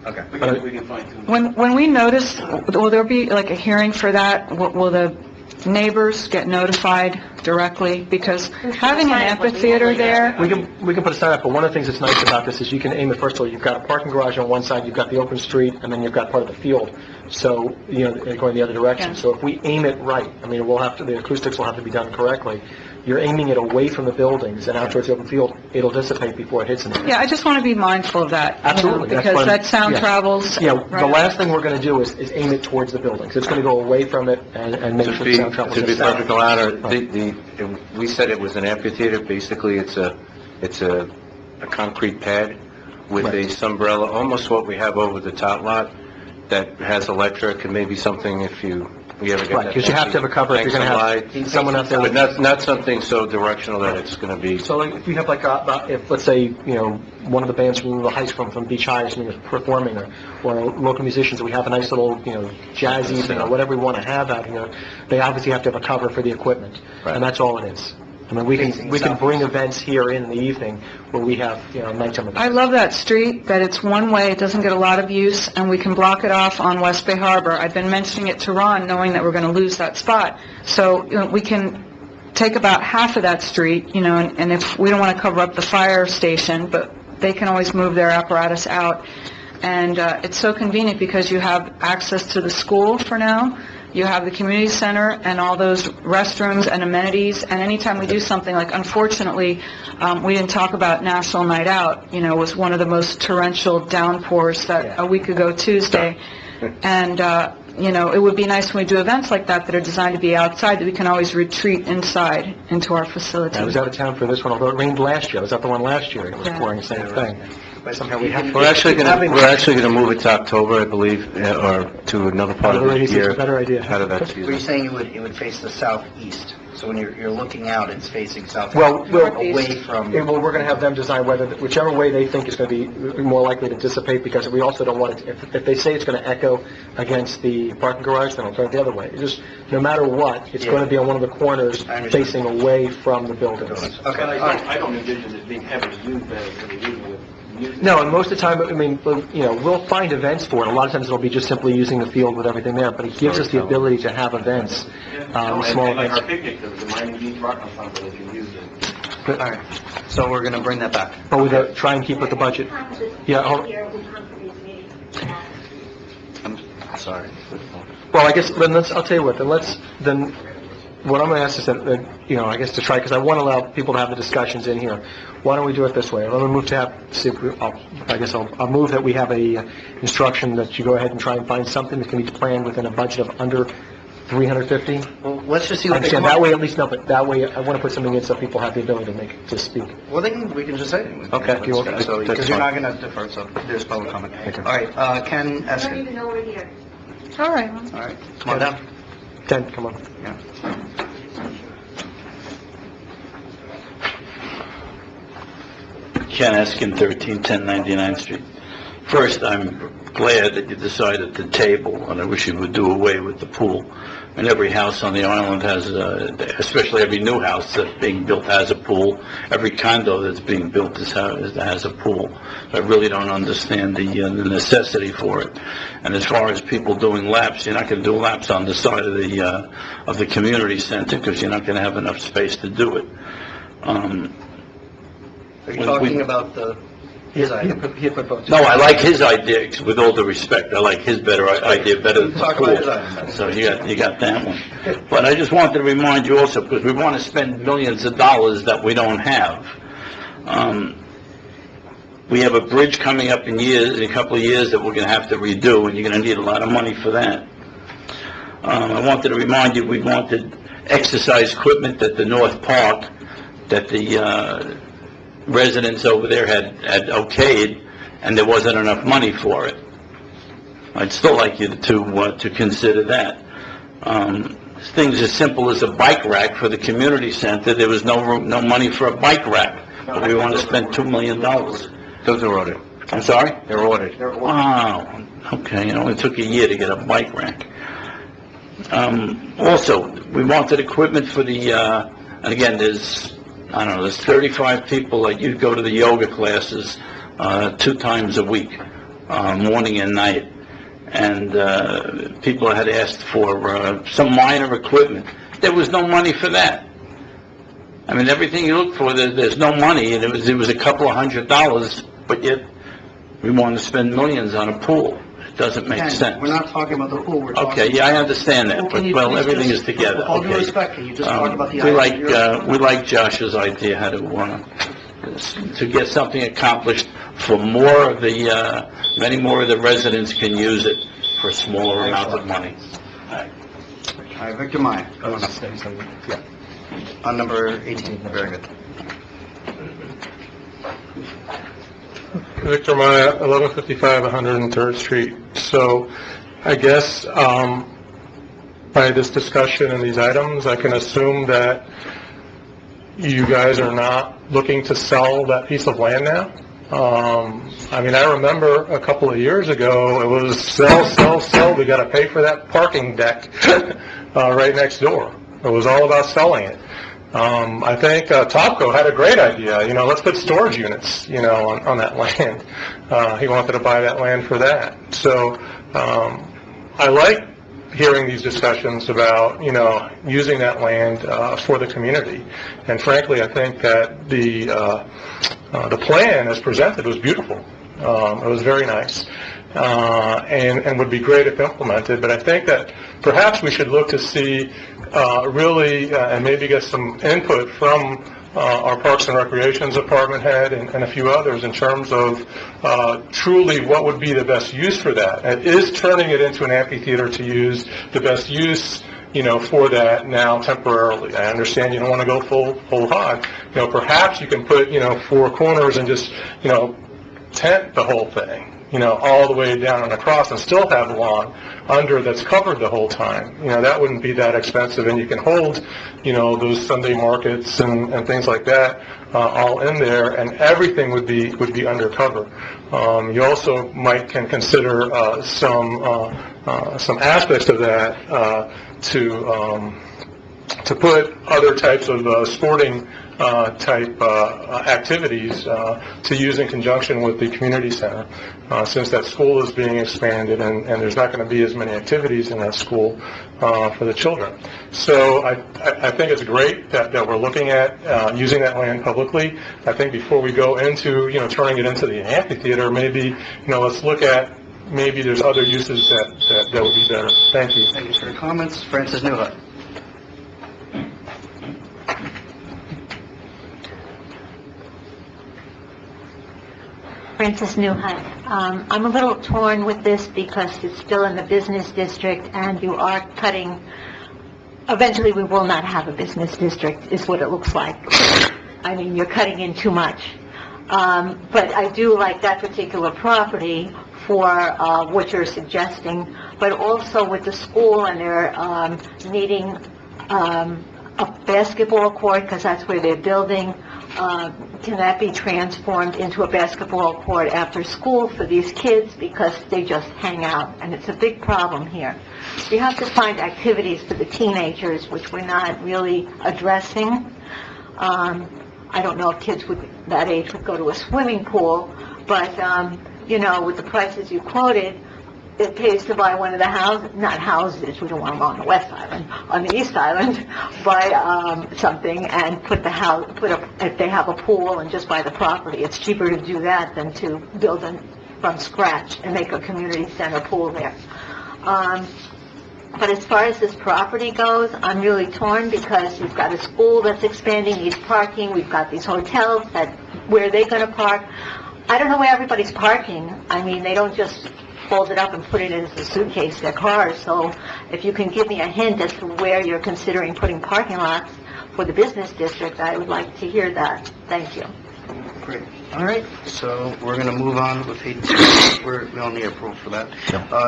Okay. We can fine-tune. When we notice, will there be like a hearing for that? Will the neighbors get notified directly? Because having an amphitheater there... We can put a sign up, but one of the things that's nice about this is you can aim it, first of all, you've got a parking garage on one side, you've got the open street, and then you've got part of the field. So, going the other direction. Yeah. So if we aim it right, the acoustics will have to be done correctly. You're aiming it away from the buildings and out towards the open field, it'll dissipate before it hits them. Yeah, I just want to be mindful of that. Absolutely. Because that sound travels... Yeah, the last thing we're going to do is aim it towards the buildings. It's going to go away from it and make sure the sound travels. To be perfectly honest, we said it was an amphitheater. Basically, it's a concrete pad with a umbrella, almost what we have over the top lot, that has electric, and maybe something if we ever get that. Right, because you have to have a cover if you're going to have someone out there. But not something so directional that it's going to be... So if you have if, let's say, one of the bands from the high school, from Beach High, is performing, or local musicians, we have a nice little, jazz evening, or whatever we want to have out here, they obviously have to have a cover for the equipment. Right. And that's all it is. We can bring events here in the evening where we have, nighttime events. I love that street, that it's one way, it doesn't get a lot of use, and we can block it off on West Bay Harbor. I've been mentioning it to Ron, knowing that we're going to lose that spot. So, we can take about half of that street, and if we don't want to cover up the fire station, but they can always move their apparatus out. And it's so convenient because you have access to the school for now. You have the community center and all those restrooms and amenities, and anytime we do something, like unfortunately, we didn't talk about National Night Out, it was one of the most torrential downpours that a week ago Tuesday, and, it would be nice when we do events like that are designed to be outside, that we can always retreat inside into our facility. I was out of town for this one, although it rained last year. I was out the one last year, and it was pouring the same thing. Somehow We're actually going to move it to October, I believe, or to another part of the year. Better idea. Out of that Were you season. saying it would face the southeast? So when you're looking out, it's facing south, Well, away from... Well, we're going to have them design whichever way they think is going to be more likely to dissipate, because we also don't want it, if they say it's going to echo against the parking garage, then I'll turn it the other way. It's just, no matter what, it's going to be on one of the corners facing away from the buildings. Okay. I don't envision it being heavily used as it is with music. No, and most of the time, I mean, we'll find events for it. A lot of times it'll be just simply using the field with everything there, but it gives us the ability to have events, small Like events. our picnic, there was a Miami Beach rock ensemble that can use it. All right. So we're going to bring that back. But with try and keep with the budget. Yeah, I'm sorry. well, I guess, then I'll tell you what, what I'm going to ask is that, I guess to try, because I want to allow people to have the discussions in here. Why don't we do it this way? Let me move to I'll move that we have a instruction that you go ahead and try and find something that can be planned within a budget of under 350. Well, let's just see what they Understand, come that up way, with. at least, no, but that way, I want to put something in so people have the ability to speak. Well, we can just say it. Okay. So, That's because you're not fine. going to defer, so there's public comment. All right, Ken Eskin. know we're here. All right. All right, come on down. Ken, come on. Yeah. Ken Eskin, 1310 99th Street. First, I'm glad that you decided to table, and I wish you would do away with the pool. And every house on the island has, especially every new house that's being built has a pool. Every condo that's being built has a pool. I really don't understand the necessity for it. And as far as people doing laps, you're not going to do laps on the side of the community center, because you're not going to have enough space to do it. Are you talking about his item? No, I like his idea, with all due respect. I like his idea better than the Talk about his item. pool. So you got that one. But I just wanted to remind you also, because we want to spend millions of dollars that we don't have. We have a bridge coming up in a couple of years that we're going to have to redo, and you're going to need a lot of money for that. I wanted to remind you, we wanted exercise equipment at the North Park that the residents over there had okayed, and there wasn't enough money for it. I'd still like you to consider that. Things as simple as a bike rack for the community center. There was no money for a bike rack, but we want to spend $2 million. Those are ordered. I'm sorry? They're ordered. Wow, okay, it only took a year to get a bike rack. Also, we wanted equipment for and again, there's 35 people that you go to the yoga classes 2 times a week, morning and night. And people had asked for some minor equipment. There was no money for that. I mean, everything you look for, there's no money, and it was a couple of $100, but yet we want to spend millions on a pool. It doesn't make Ken, sense. we're not talking about the pool, we're talking... Okay, yeah, I understand that, Well, but, can you well, please everything just- is together, with all due okay. respect, can you just talk about the We item like Josh's idea how to get something accomplished for more of many more of the residents can use it for a smaller amount of money. All right, Victor Meyer, come on up. Yeah. On number 18, very good. Victor Maya, 1155 103rd Street. So I guess by this discussion and these items, I can assume that you guys are not looking to sell that piece of land now? I mean, I remember a couple of years ago, it was sell, we got to pay for that parking deck right next door. It was all about selling it. I think Topco had a great idea, let's put storage units, on that land. He wanted to buy that land for that. So I like hearing these discussions about, using that land for the community. And frankly, I think that the plan as presented was beautiful. It was very nice. And would be great if implemented, but I think that perhaps we should look to see really, and maybe get some input from our Parks and Recreations Department head and a few others in terms of truly what would be the best use for that. And is turning it into an amphitheater to use the best use, for that now temporarily. I understand you don't want to go full hog. Perhaps you can put, 4 corners and just, tent the whole thing. all the way down and across and still have lawn under that's covered the whole time. That wouldn't be that expensive, and you can hold, those Sunday markets and things like that all in there, and everything would be undercover. You also can consider some aspects of that to put other types of sporting type activities to use in conjunction with the community center, since that school is being expanded and there's not going to be as many activities in that school for the children. So I think it's great that we're looking at using that land publicly. I think before we go into turning it into the amphitheater, maybe let's look at maybe there's other uses that would be better. Thank you. Thank you for your comments. Francis Newhut. Francis Newhut. I'm a little torn with this because it's still in the business district and you are cutting, eventually we will not have a business district is what it looks like. I mean, you're cutting in too much. But I do like that particular property for what you're suggesting, but also with the school and they're needing a basketball court because that's where they're building. Can that be transformed into a basketball court after school for these kids because they just hang out, and it's a big problem here. We have to find activities for the teenagers, which we're not really addressing. I don't know if kids that age would go to a swimming pool, but with the prices you quoted, it pays to buy one of the houses, not houses, we don't want them on the west island, on the east island, buy something and if they have a pool and just buy the property. It's cheaper to do that than to build from scratch and make a community center pool there. But as far as this property goes, I'm really torn because you've got a school that's expanding, needs parking, we've got these hotels where are they going to park? I don't know where everybody's parking. I mean, they don't just fold it up and put it in a suitcase, their cars. So if you can give me a hint as to where you're considering putting parking lots for the business district, I would like to hear that. Thank you. Great. All right, so we're going to move on with we don't need approval for that.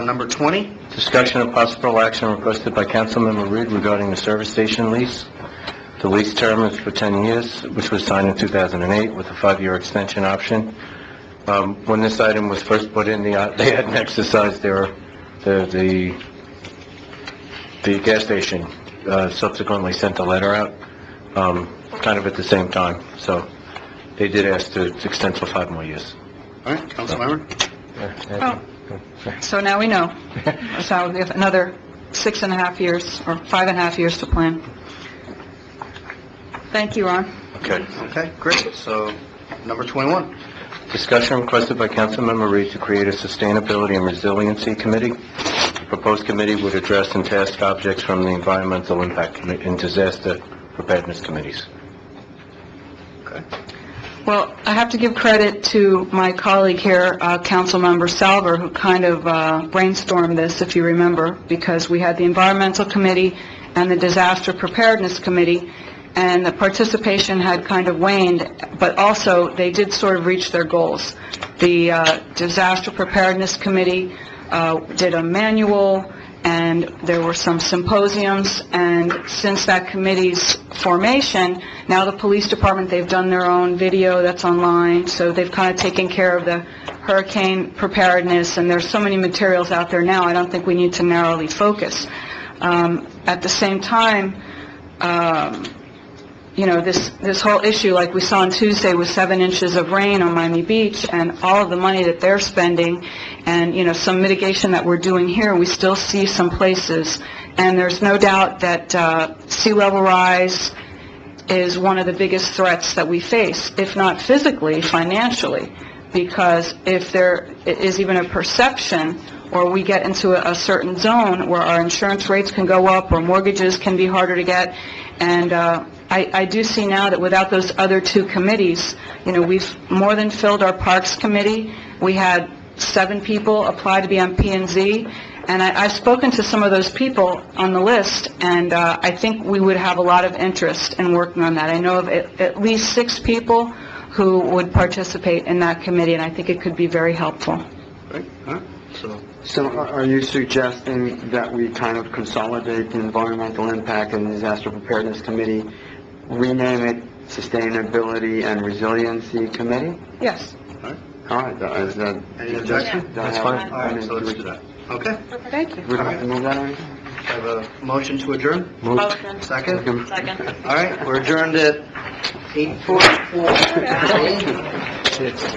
Number 20. Discussion of possible action requested by Councilmember Reed regarding the service station lease. The lease term is for 10 years, which was signed in 2008 with a 5-year extension option. When this item was first put in, they hadn't exercised the gas station subsequently sent a letter out, kind of at the same time. So they did ask to extend for 5 more years. All right, Councilmember. So now we know. So we have another 6.5 years or 5.5 years to plan. Thank you, Ron. Okay, great. So number 21. Discussion requested by Councilmember Reed to create a Sustainability and Resiliency Committee. The proposed committee would address and task objects from the Environmental Impact and Disaster Preparedness Committees. Okay. Well, I have to give credit to my colleague here, Councilmember Salver, who kind of brainstormed this, if you remember, because we had the Environmental Committee and the Disaster Preparedness Committee, and the participation had kind of waned, but also they did sort of reach their goals. The Disaster Preparedness Committee did a manual, and there were some symposiums, and since that committee's formation, now the police department, they've done their own video that's online, so they've kind of taken care of the hurricane preparedness, and there's so many materials out there now, I don't think we need to narrowly focus. At the same time, this whole issue, like we saw on Tuesday with 7 inches of rain on Miami Beach and all of the money that they're spending and, some mitigation that we're doing here, we still see some places. And there's no doubt that sea level rise is one of the biggest threats that we face, if not physically, financially. Because if there is even a perception or we get into a certain zone where our insurance rates can go up or mortgages can be harder to get, and I do see now that without those other 2 committees, we've more than filled our Parks Committee. We had 7 people apply to be on P&Z, and I've spoken to some of those people on the list, and I think we would have a lot of interest in working on that. I know of at least 6 people who would participate in that committee, and I think it could be very helpful. right? So, So are you suggesting that we kind of consolidate the Environmental Impact and Disaster Preparedness Committee, rename it Sustainability and Resiliency Committee? Yes. All right, is that... any objection? That's fine. All right, so let's do that. Okay. Thank you. We don't have to move that on? I have a motion to adjourn? Motion. Second? Second. All right, we're adjourned at 8:44.